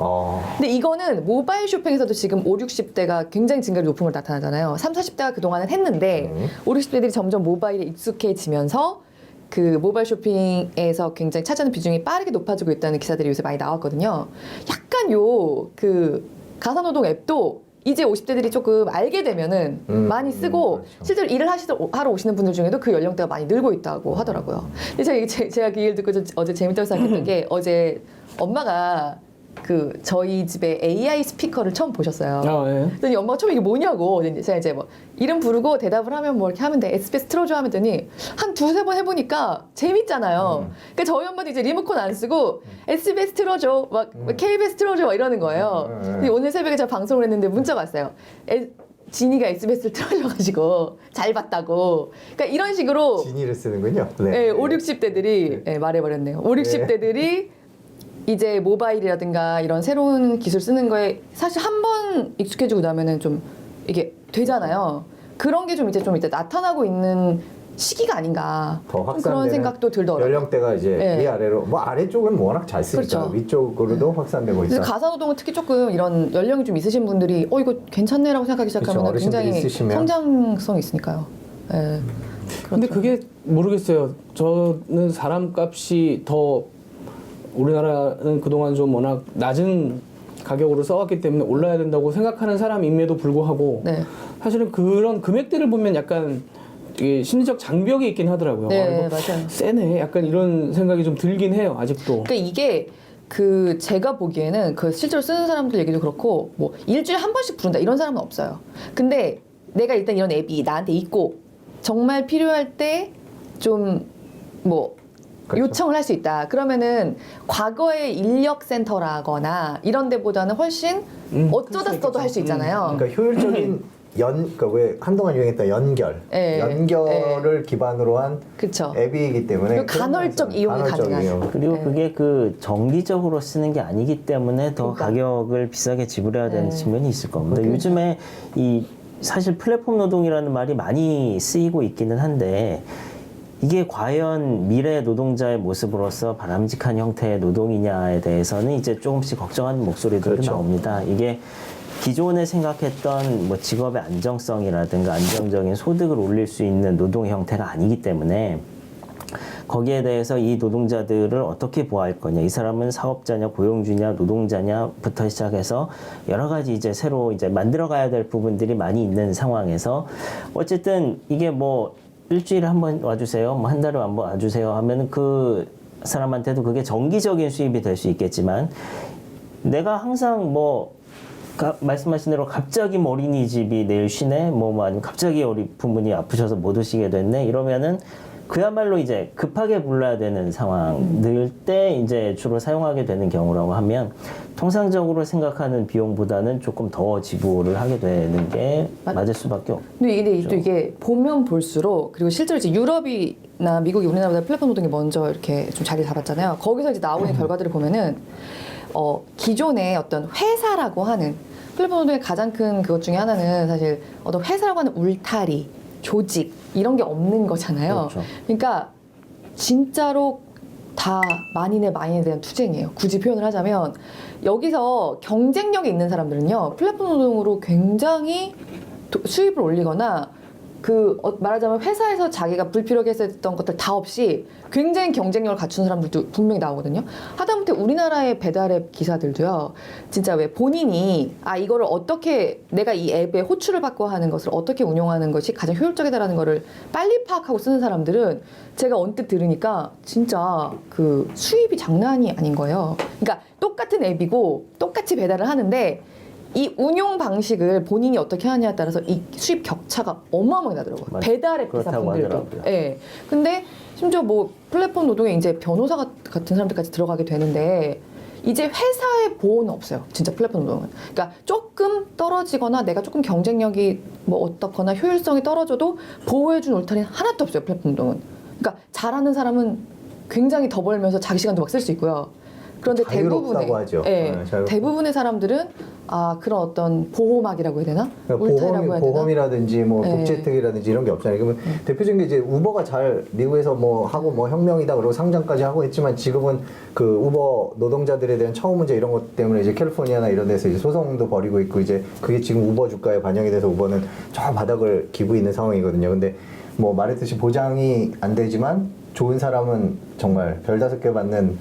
근데 이거는 모바일 쇼핑에서도 지금 5, 60대가 굉장히 증가율이 높은 걸 나타나잖아요. 3, 40대가 그동안은 했는데 5, 60대들이 점점 모바일에 익숙해지면서 그 모바일 쇼핑에서 굉장히 차지하는 비중이 빠르게 높아지고 있다는 기사들이 요새 많이 나왔거든요. 약간 요 그 가사노동 앱도 이제 50대들이 조금 알게 되면은 많이 쓰고 그렇죠. 실제로 일을 하러 오시는 분들 중에도 그 연령대가 많이 늘고 있다고 하더라고요. 근데 제가 그 얘기를 듣고 어제 재밌다고 생각했던 게 어제 엄마가 그 저희 집에 AI 스피커를 처음 보셨어요. 예. 그랬더니 엄마가 처음에 이게 뭐냐고 제가 이제 뭐 이름 부르고 대답을 하면 뭐 이렇게 하면 돼. SBS 틀어줘 하더니 한 두세 번 해보니까 재밌잖아요. 그러니까 저희 엄마도 이제 리모컨 안 쓰고 SBS 틀어줘, 막 KBS 틀어줘 막 이러는 거예요. 근데 오늘 새벽에 제가 방송을 했는데 문자가 왔어요. 진이가 SBS를 틀어줘가지고 잘 봤다고. 그러니까 이런 식으로 진이를 쓰는군요. 네, 5, 60대들이 네, 말해버렸네요. 5, 60대들이 이제 모바일이라든가 이런 새로운 기술 쓰는 거에 사실 한 번 익숙해지고 나면은 좀 이게 되잖아요. 그런 게 좀 이제 나타나고 있는 시기가 아닌가. 더 좀 확산되는 그런 생각도 들더라고요. 연령대가 이제 네. 위아래로 뭐 아래쪽은 워낙 잘 쓰니까 그렇죠. 위쪽으로도 확산되고 그래서 있다. 가사노동은 특히 조금 이런 연령이 좀 있으신 분들이 이거 괜찮네라고 생각하기 시작하면 그렇죠. 어르신들이 굉장히 쓰시면. 성장성이 있으니까요. 네. 근데 그렇죠. 그게 모르겠어요. 저는 사람 값이 더 우리나라는 그동안 좀 워낙 낮은 가격으로 써왔기 때문에 올라야 된다고 생각하는 사람임에도 불구하고 네. 사실은 그런 금액들을 보면 약간 이게 심리적 장벽이 있긴 하더라고요. 네, 아, 이거 맞아요. 세네. 약간 이런 생각이 좀 들긴 해요. 아직도. 그러니까 이게 그 제가 보기에는 그 실제로 쓰는 사람들 얘기도 그렇고 뭐 일주일에 한 번씩 부른다 이런 사람은 없어요. 근데 내가 일단 이런 앱이 나한테 있고 정말 필요할 때 좀 뭐 그렇죠. 요청을 할 수 있다. 그러면은 과거의 인력센터라거나 이런 데보다는 훨씬 어쩌다 그렇죠, 써도 할 수 있잖아요. 그러니까 효율적인 그러니까 왜 한동안 유행했던 연결, 네. 연결을 기반으로 한 그렇죠. 앱이기 때문에 그리고 간헐적 이용이 가능한. 이용. 그리고 네. 그게 그 정기적으로 쓰는 게 아니기 때문에 더 그러니까. 가격을 비싸게 지불해야 되는 네. 측면이 있을 겁니다. 그러니까. 요즘에 이 사실 플랫폼 노동이라는 말이 많이 쓰이고 있기는 한데 이게 과연 미래 노동자의 모습으로서 바람직한 형태의 노동이냐에 대해서는 이제 조금씩 걱정하는 목소리들이 그렇죠. 나옵니다. 이게 기존에 생각했던 뭐 직업의 안정성이라든가 안정적인 소득을 올릴 수 있는 노동 형태가 아니기 때문에 거기에 대해서 이 노동자들을 어떻게 보호할 거냐, 이 사람은 사업자냐, 고용주냐, 노동자냐부터 시작해서 여러 가지 이제 새로 이제 만들어가야 될 부분들이 많이 있는 상황에서 어쨌든 이게 뭐 일주일에 한 번 와주세요, 뭐 한 달에 한 번 와주세요 하면 그 사람한테도 그게 정기적인 수입이 될 수 있겠지만 내가 항상 뭐 말씀하신 대로 갑자기 뭐 어린이집이 내일 쉬네, 뭐 아니면 갑자기 우리 부모님이 아프셔서 못 오시게 됐네 이러면은 그야말로 이제 급하게 불러야 되는 상황 때 이제 주로 사용하게 되는 경우라고 하면 통상적으로 생각하는 비용보다는 조금 더 지불을 하게 되는 게 맞을 수밖에 없죠. 근데 또 이게 보면 볼수록 그리고 실제로 이제 유럽이나 미국이 우리나라보다 플랫폼 노동이 먼저 이렇게 좀 자리 잡았잖아요. 거기서 이제 나오는 결과들을 보면은 기존의 어떤 회사라고 하는 플랫폼 노동의 가장 큰 그것 중에 하나는 사실 어떤 회사라고 하는 울타리, 조직 이런 게 없는 거잖아요. 그렇죠. 그러니까 진짜로 다 만인의 만인에 대한 투쟁이에요. 굳이 표현을 하자면 여기서 경쟁력이 있는 사람들은요 플랫폼 노동으로 굉장히 수입을 올리거나 말하자면 회사에서 자기가 불필요하게 했던 것들 다 없이 굉장히 경쟁력을 갖춘 사람들도 분명히 나오거든요. 하다못해 우리나라의 배달앱 기사들도요. 진짜 왜 본인이 이거를 어떻게 내가 이 앱에 호출을 받고 하는 것을 어떻게 운용하는 것이 가장 효율적이다라는 거를 빨리 파악하고 쓰는 사람들은 제가 언뜻 들으니까 진짜 그 수입이 장난이 아닌 거예요. 그러니까 똑같은 앱이고 똑같이 배달을 하는데 이 운용 방식을 본인이 어떻게 하냐에 따라서 이 수입 격차가 어마어마하게 나더라고요. 맞아요. 배달앱 그렇다고 기사분들도. 하더라고요. 예. 근데 심지어 뭐 플랫폼 노동에 이제 변호사 같은 사람들까지 들어가게 되는데 이제 회사의 보호는 없어요. 진짜 플랫폼 노동은. 그러니까 조금 떨어지거나 내가 조금 경쟁력이 뭐 어떻거나 효율성이 떨어져도 보호해준 울타리는 하나도 없어요. 플랫폼 노동은. 그러니까 잘하는 사람은 굉장히 더 벌면서 자기 시간도 막 쓸 수 있고요. 그런데 대부분의 하죠. 예, 자유롭다. 대부분의 사람들은 그런 어떤 보호막이라고 해야 되나? 그러니까 울타리라고 해야 되나? 보험이라든지 뭐 네. 복지 혜택이라든지 이런 게 없잖아요. 그러면 대표적인 게 이제 우버가 잘 미국에서 뭐 하고 뭐 혁명이다 그러고 상장까지 하고 했지만 지금은 그 우버 노동자들에 대한 처우 문제 이런 것 때문에 이제 캘리포니아나 이런 데서 이제 소송도 벌이고 있고 이제 그게 지금 우버 주가에 반영이 돼서 우버는 저 바닥을 기고 있는 상황이거든요. 근데 뭐 말했듯이 보장이 안 되지만 좋은 사람은 정말 별 5개 받는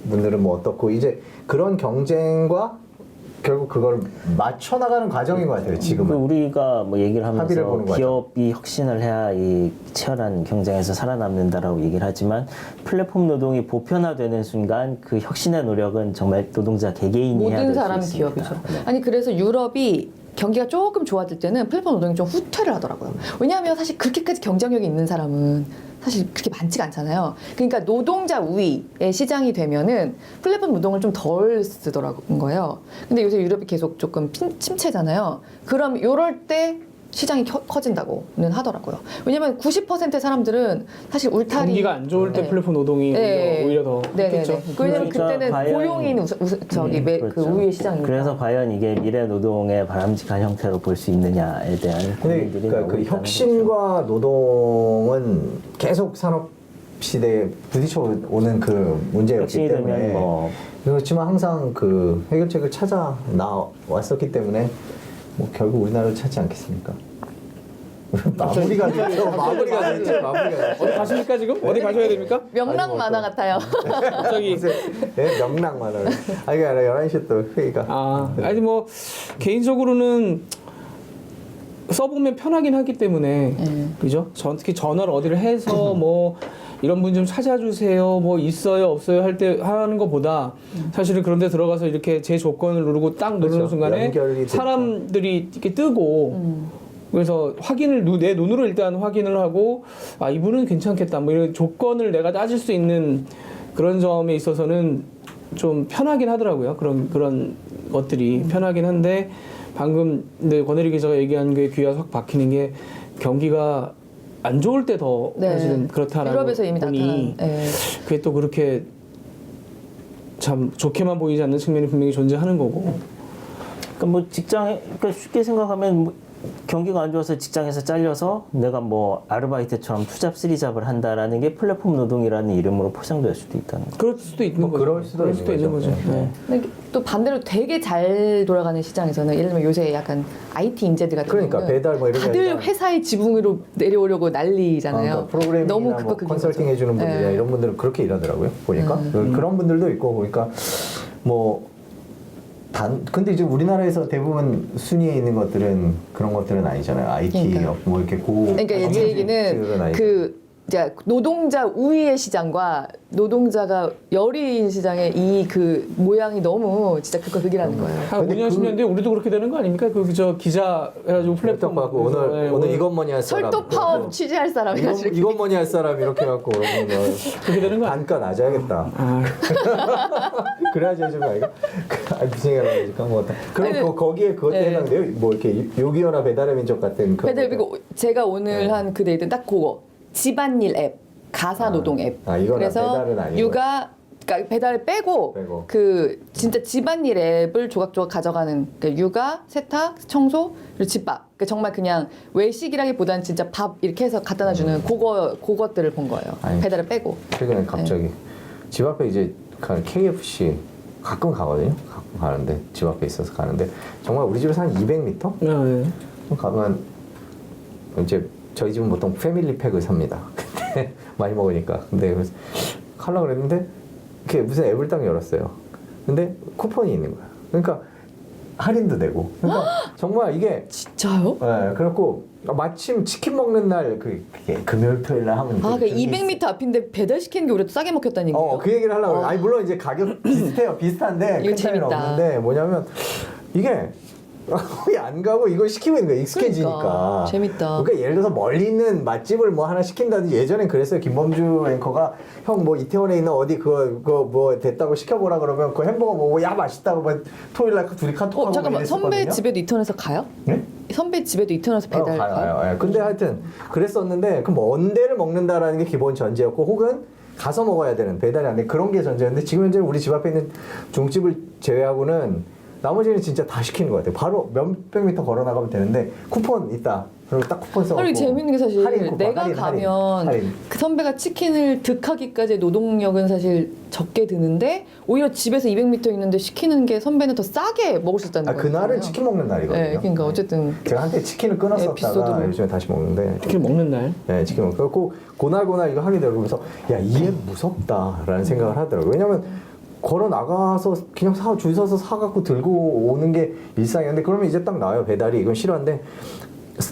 분들은 뭐 어떻고 이제 그런 경쟁과 결국 그걸 맞춰 나가는 과정인 것 같아요. 지금은. 우리가 뭐 얘기를 합의를 하면서 보는 거죠. 기업이 혁신을 해야 이 치열한 경쟁에서 살아남는다라고 얘기를 하지만 플랫폼 노동이 보편화되는 순간 그 혁신의 노력은 정말 노동자 개개인이 해야 모든 될 수 사람 있습니다. 기업이죠. 네. 아니 그래서 유럽이 경기가 조금 좋아질 때는 플랫폼 노동이 좀 후퇴를 하더라고요. 왜냐하면 사실 그렇게까지 경쟁력이 있는 사람은 사실 그렇게 많지가 않잖아요. 그러니까 노동자 우위의 시장이 되면은 플랫폼 노동을 좀 덜 쓰더라고요 거예요. 근데 요새 유럽이 계속 조금 침체잖아요. 그럼 요럴 때 시장이 커진다고는 하더라고요. 왜냐면 90%의 사람들은 사실 울타리 경기가 안 좋을 때 네. 플랫폼 노동이 네. 오히려 더 네네네. 좋겠죠. 왜냐면 그러니까 그때는 과연- 고용인 그 그렇죠. 우위의 시장이니까. 그래서 과연 이게 미래 노동의 바람직한 형태로 볼 수 있느냐에 대한 근데 고민들이 그러니까 나오고 그 있다는 혁신과 노동은 계속 산업 시대에 부딪혀 오는 그 문제였기 혁신이 때문에 되면 뭐 그렇지만 항상 그 해결책을 찾아 나왔었기 때문에 뭐 결국 우리나라를 찾지 않겠습니까? 마무리가 됐죠. 마무리가 됐죠. 마무리가 됐죠. 어디 가십니까 지금? 어디 가셔야 됩니까? 명랑 뭐 만화 같아요. 갑자기 네, 명랑만을. 아니 그게 아니라 11시에 또 회의가. 아니 뭐 개인적으로는 써보면 편하긴 하기 때문에 그죠? 특히 전화를 어디를 해서 뭐 이런 분 좀 찾아주세요. 뭐 있어요 없어요 할 때 하는 것보다 사실은 그런데 들어가서 이렇게 제 조건을 누르고 딱 누르는 그렇죠. 순간에 연결이 됐죠. 사람들이 이렇게 뜨고 그래서 확인을 내 눈으로 일단 확인을 하고 이분은 괜찮겠다 뭐 이런 조건을 내가 따질 수 있는 그런 점에 있어서는 좀 편하긴 하더라고요. 그런 것들이 편하긴 한데 방금 근데 권혜리 기자가 얘기한 게 귀가 확 박히는 게 경기가 안 좋을 때 더 네. 사실은 그렇다라고 유럽에서 이미 보니 나타난. 네. 그게 또 그렇게 참 좋게만 보이지 않는 측면이 분명히 존재하는 거고. 그러니까 뭐 직장에 그러니까 쉽게 생각하면 뭐 경기가 안 좋아서 직장에서 잘려서 내가 뭐 아르바이트처럼 투잡 쓰리잡을 한다라는 게 플랫폼 노동이라는 이름으로 포장될 수도 있다는 거. 그럴 수도 있는 뭐 거죠. 그럴 수도 있는 있는 거죠. 거죠. 네. 근데 또 반대로 되게 잘 돌아가는 시장에서는 예를 들면 요새 약간 IT 인재들 같은 그러니까 경우는 배달 뭐 이런 게 다들 아니라 회사의 지붕으로 내려오려고 난리잖아요. 그러니까 프로그래밍이나 너무 뭐 극과 극인 컨설팅 거죠. 해주는 분들이나 네. 이런 분들은 그렇게 일하더라고요. 보니까 그런 분들도 있고 보니까 뭐 근데 이제 우리나라에서 대부분 순위에 있는 것들은 그런 것들은 아니잖아요. IT 그러니까요. 뭐 이렇게 그러니까 제 얘기는 그 이제 노동자 우위의 시장과 노동자가 열의인 시장의 이 그 모양이 너무 진짜 극과 극이라는 거예요. 한 근데 5년 10년 뒤에 우리도 그렇게 되는 거 아닙니까? 저 기자 해가지고 플랫폼 갖고 오늘 이것 뭐니 할 사람 철도 파업 취재할 사람이라서 이것 뭐니 할 사람 이렇게 갖고 그러면 그렇게 되는 거 아니야? 단가 낮아야겠다. 그래야지 해주는 거 아닌가? 무슨 얘기를 하니까 뭐 그럼 아니, 거기에 그것도 네. 해당돼요? 뭐 이렇게 요기요나 배달의 민족 같은 그런 배달 것들. 이거 제가 오늘 한 그 데이트는 딱 그거 집안일 앱 가사 노동 앱. 이거는 그래서 배달은 아니고. 육아 그러니까 배달을 빼고 그 진짜 집안일 앱을 조각조각 가져가는 그러니까 육아, 세탁, 청소, 그리고 집밥. 그러니까 정말 그냥 외식이라기보다는 진짜 밥 이렇게 해서 갖다 놔주는 그것들을 본 거예요. 아니, 배달을 빼고. 최근에 갑자기 집 앞에 이제 KFC 가끔 가거든요. 가끔 가는데 집 앞에 있어서 가는데 정말 우리 집에서 한 200m 네. 가면 이제 저희 집은 보통 패밀리 팩을 삽니다. 근데 많이 먹으니까. 근데 그래서 가려고 그랬는데 이렇게 무슨 앱을 딱 열었어요. 근데 쿠폰이 있는 거야. 그러니까 할인도 되고. 그러니까 정말 이게 진짜요? 네, 그래갖고 마침 치킨 먹는 날 그게 금요일 토요일 날 하면 아, 그 200m 앞인데 배달시키는 게 우리도 싸게 먹혔다는 얘기예요? 그 얘기를 하려고 그래요. 아니 물론 이제 가격 비슷해요. 비슷한데 이거 큰 차이는 재밌다. 없는데 뭐냐면 이게 거기 안 가고 이걸 시키고 있는 거야. 익숙해지니까. 그러니까. 재밌다. 그러니까 예를 들어서 멀리 있는 맛집을 뭐 하나 시킨다든지 예전엔 그랬어요. 김범주 앵커가 형 뭐 이태원에 있는 어디 그거 뭐 됐다고 시켜보라 그러면 그 햄버거 먹고 야 맛있다고 막 토요일 날 둘이 카톡하고 잠깐만, 선배 집에도 이태원에서 가요? 네? 선배 집에도 이태원에서 배달 가요? 가요. 예. 근데 하여튼 그랬었는데 그럼 먼 데를 먹는다라는 게 기본 전제였고 혹은 가서 먹어야 되는 배달이 안 돼. 그런 게 전제였는데 지금 현재 우리 집 앞에 있는 중집을 제외하고는 나머지는 진짜 다 시키는 것 같아요. 바로 몇백 미터 걸어 나가면 되는데 쿠폰 있다. 그리고 딱 쿠폰 써갖고 아니 재밌는 게 사실 할인 쿠폰, 내가 가면 할인. 그 선배가 치킨을 득하기까지의 노동력은 사실 적게 드는데 오히려 집에서 200m 있는데 시키는 게 선배는 더 싸게 먹을 수 있다는 아, 거예요. 그날은 치킨 먹는 날이거든요. 네, 그러니까 어쨌든 제가 한때 치킨을 끊었었다가 에피소드로. 요즘에 다시 먹는데 치킨 먹는 날. 네, 치킨 먹고 고날 이거 하게 되고 그래서 야, 이 앱 무섭다라는 생각을 하더라고요. 왜냐면 걸어 나가서 그냥 줄 서서 사갖고 들고 오는 게 일상이었는데 그러면 이제 딱 나와요. 배달이. 이건 싫어한데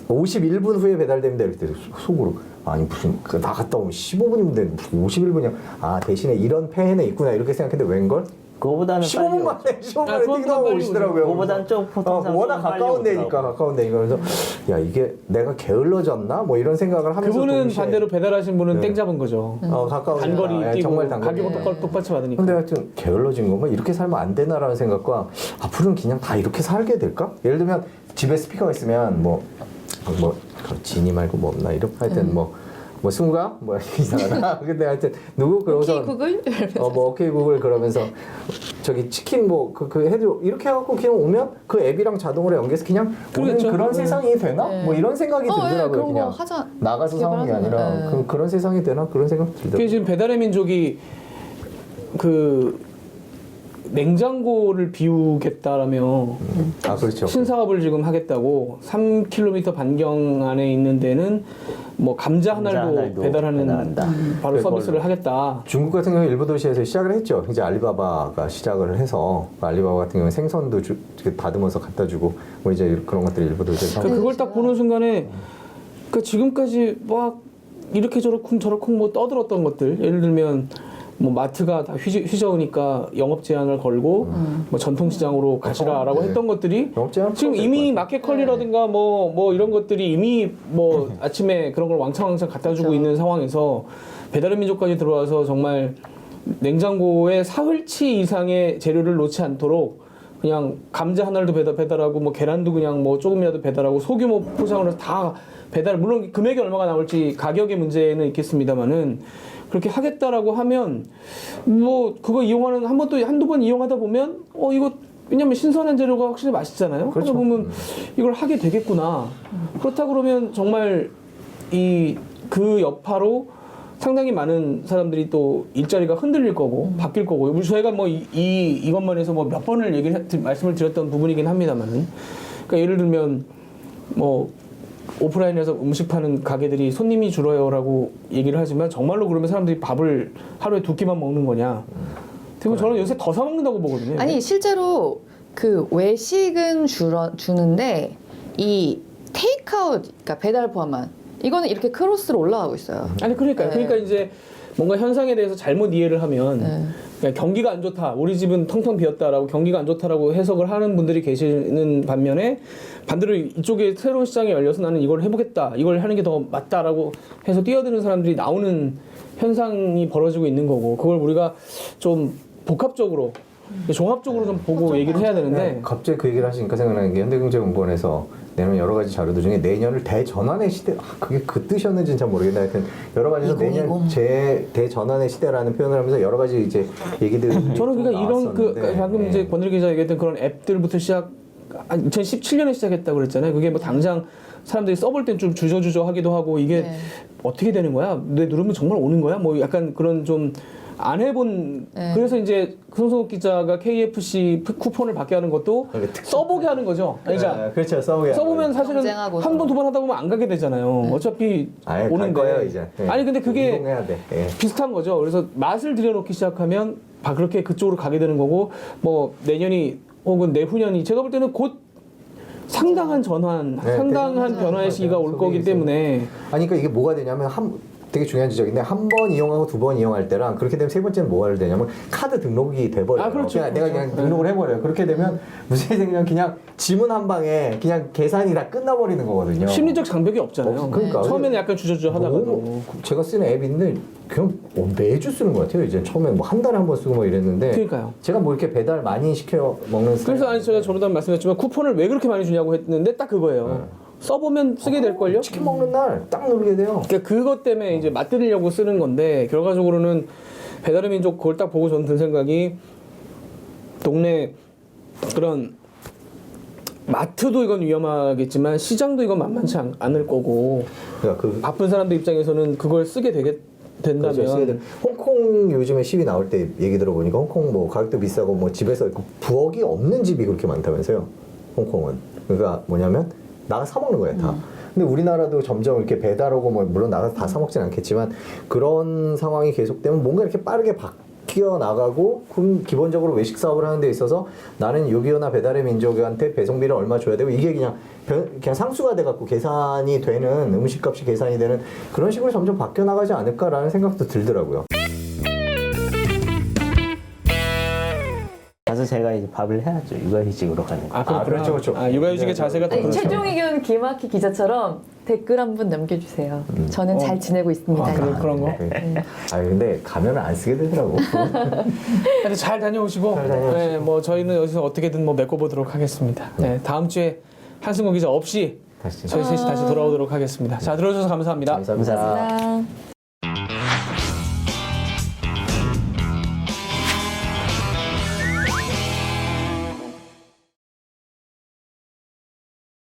51분 후에 배달됩니다. 이렇게 속으로 아니 무슨 그 나갔다 오면 15분이면 되는데 무슨 51분이야. 아 대신에 이런 폐해는 있구나 이렇게 생각했는데 웬걸? 그거보다는 15분 만에 15분 만에 그건 뛰어나고 빨리 오시더라고요. 그거보다는 좀 보통상 워낙 좀 빨리 가까운 데니까 오더라고요. 가까운 데니까 그래서 야 이게 내가 게을러졌나 뭐 이런 생각을 하면서 그분은 동시에 반대로 배달하신 분은 네. 땡 잡은 거죠. 가까운 단거리 데다. 예, 뛰고 정말 단거리. 가격은 똑같이 받으니까. 근데 하여튼 게을러진 거 뭐 이렇게 살면 안 되나라는 생각과 앞으로는 그냥 다 이렇게 살게 될까? 예를 들면 집에 스피커가 있으면 뭐 지니 말고 뭐 없나 이렇게 하여튼 뭐 승우가 뭐 이상하다. 근데 하여튼 누구 그러고서 오케이 구글 뭐 오케이 구글 그러면서 저기 치킨 뭐 그 해도 이렇게 해갖고 그냥 오면 그 앱이랑 자동으로 연계해서 그냥 오는 그렇죠. 그런 네. 세상이 되나? 네. 뭐 이런 생각이 예, 들더라고요. 그런 거 그냥 하자. 나가서 사는 게 개발하자. 아니라 네. 그런 세상이 되나? 그런 생각 그게 들더라고요. 지금 배달의 민족이 그 냉장고를 비우겠다라며 아 그렇죠. 신사업을 지금 하겠다고 3km 반경 안에 있는 데는 뭐 감자 감자 하나도 하나도 배달하는 배달한다. 바로 그걸로. 서비스를 하겠다. 중국 같은 경우 일부 도시에서 시작을 했죠. 이제 알리바바가 시작을 해서 알리바바 같은 경우는 생선도 받으면서 갖다 주고 뭐 이제 그런 것들이 일부 도시에서 그러니까 그걸 딱 보는 순간에 그 지금까지 막 이렇게 저렇쿵 뭐 떠들었던 것들 예를 들면 뭐 마트가 다 휘저으니까 영업 제한을 걸고 뭐 전통시장으로 가시라라고 네. 했던 것들이 영업 제한 지금 풀어야 이미 될것 마켓컬리라든가 뭐 이런 것들이 이미 뭐 아침에 그런 걸 왕창 갖다 주고 그렇죠. 있는 상황에서 배달의 민족까지 들어와서 정말 냉장고에 사흘치 이상의 재료를 놓지 않도록 그냥 감자 하나라도 배달하고 뭐 계란도 그냥 뭐 조금이라도 배달하고 소규모 포장을 해서 다 배달 물론 금액이 얼마가 나올지 가격의 문제는 있겠습니다만은 그렇게 하겠다라고 하면 뭐 그거 이용하는 한두 번 이용하다 보면 이거 왜냐면 신선한 재료가 확실히 맛있잖아요. 그렇죠. 그러다 보면 이걸 하게 되겠구나. 그렇다 그러면 정말 그 여파로 상당히 많은 사람들이 또 일자리가 흔들릴 거고 바뀔 거고 저희가 뭐 이것만 해서 뭐 몇 번을 말씀을 드렸던 부분이긴 합니다만은 그러니까 예를 들면 뭐 오프라인에서 음식 파는 가게들이 손님이 줄어요라고 얘기를 하지만 정말로 그러면 사람들이 밥을 하루에 2끼만 먹는 거냐? 그리고 저는 요새 더 사 먹는다고 보거든요. 아니 실제로 그 외식은 주는데 이 테이크아웃 그러니까 배달 포함한 이거는 이렇게 크로스로 올라가고 있어요. 아니 그러니까요. 네. 그러니까 이제 뭔가 현상에 대해서 잘못 이해를 하면 네. 그러니까 경기가 안 좋다. 우리 집은 텅텅 비었다라고 경기가 안 좋다라고 해석을 하는 분들이 계시는 반면에 반대로 이쪽에 새로운 시장이 열려서 나는 이걸 해보겠다. 이걸 하는 게 더 맞다라고 해서 뛰어드는 사람들이 나오는 현상이 벌어지고 있는 거고 그걸 우리가 좀 복합적으로 종합적으로 좀 보고 얘기를 해야 되는데 갑자기 그 얘기를 하시니까 생각나는 게 현대경제공본에서 내놓은 여러 가지 자료들 중에 내년을 대전환의 시대 그게 그 뜻이었는지는 잘 모르겠는데 하여튼 여러 가지에서 내년 대전환의 시대라는 표현을 하면서 여러 가지 이제 얘기들이 저는 그러니까 이런 그 나왔었는데, 방금 이제 권일 기자 얘기했던 그런 앱들부터 2017년에 시작했다고 그랬잖아요. 그게 뭐 당장 사람들이 써볼 땐 좀 주저주저 하기도 하고 이게 네. 어떻게 되는 거야? 내 누르면 정말 오는 거야? 뭐 약간 그런 좀 안 해본 네. 그래서 이제 손성욱 기자가 KFC 쿠폰을 받게 하는 것도 써보게 하는 거죠. 그러니까 그렇죠. 써보게 써보면 사실은 경쟁하고서. 한 번 두 번 하다 보면 안 가게 되잖아요. 어차피 아예 갈 오는데 거예요 이제. 네. 아니 근데 그게 운동해야 돼. 예. 비슷한 거죠. 그래서 맛을 들여놓기 시작하면 그렇게 그쪽으로 가게 되는 거고 뭐 내년이 혹은 내후년이 제가 볼 때는 곧 상당한 전환, 네, 상당한 맞아요. 변화의 시기가 올 맞아요. 거기 속에 때문에 아니 그러니까 이게 뭐가 되냐면 되게 중요한 지적인데 한 번 이용하고 두 번 이용할 때랑 그렇게 되면 세 번째는 뭐가 되냐면 카드 등록이 돼버려요. 아, 그렇죠. 그냥 내가 그냥 등록을 해버려요. 그렇게 되면 무슨 일이 생기냐면 그냥 지문 한 방에 그냥 계산이 다 끝나버리는 거거든요. 심리적 장벽이 없잖아요. 그러니까. 처음에는 약간 주저주저 하다가도. 너무 제가 쓰는 앱인데 그냥 매주 쓰는 것 같아요. 이제 처음에 뭐 한 달에 한 번 쓰고 뭐 이랬는데 그러니까요. 제가 뭐 이렇게 배달 많이 시켜 먹는 그래서 아니 제가 저번에 말씀드렸지만 쿠폰을 왜 그렇게 많이 주냐고 했는데 딱 그거예요. 써보면 쓰게 될걸요? 치킨 먹는 날 딱 누르게 돼요. 그러니까 그것 때문에 이제 맞들이려고 쓰는 건데 결과적으로는 배달의 민족 그걸 딱 보고 저는 든 생각이 동네 그런 마트도 이건 위험하겠지만 시장도 이건 만만치 않을 거고 그러니까 그 바쁜 사람들 입장에서는 그걸 쓰게 된다면 그렇죠. 홍콩 요즘에 시위 나올 때 얘기 들어보니까 홍콩 뭐 가격도 비싸고 뭐 집에서 그 부엌이 없는 집이 그렇게 많다면서요. 홍콩은. 그러니까 뭐냐면 나가 사 먹는 거예요, 다. 근데 우리나라도 점점 이렇게 배달 오고 뭐 물론 나가서 다 사 먹진 않겠지만 그런 상황이 계속되면 뭔가 이렇게 빠르게 바뀌어 나가고 그럼 기본적으로 외식 사업을 하는 데 있어서 나는 요기요나 배달의 민족한테 배송비를 얼마 줘야 되고 이게 그냥 상수가 돼 갖고 계산이 되는 음식값이 계산이 되는 그런 식으로 점점 바뀌어 나가지 않을까라는 생각도 들더라고요. 가서 제가 이제 밥을 해야죠. 육아휴직으로 가는 거. 그렇구나. 그렇죠, 그렇죠. 아, 육아휴직의 자세가 또 아니, 그렇죠. 최종 의견 김학희 기자처럼 댓글 한 분 남겨주세요. 저는 잘 지내고 있습니다. 그런 거. 아 근데 가면은 안 쓰게 되더라고. 하여튼 잘 다녀오시고, 잘 다녀오시고. 네, 뭐 저희는 여기서 어떻게든 뭐 메꿔보도록 하겠습니다. 네, 다음 주에 한승호 기자 없이 다시 저희 셋이 다시 돌아오도록 하겠습니다. 자, 들어주셔서 감사합니다. 감사합니다. 감사합니다.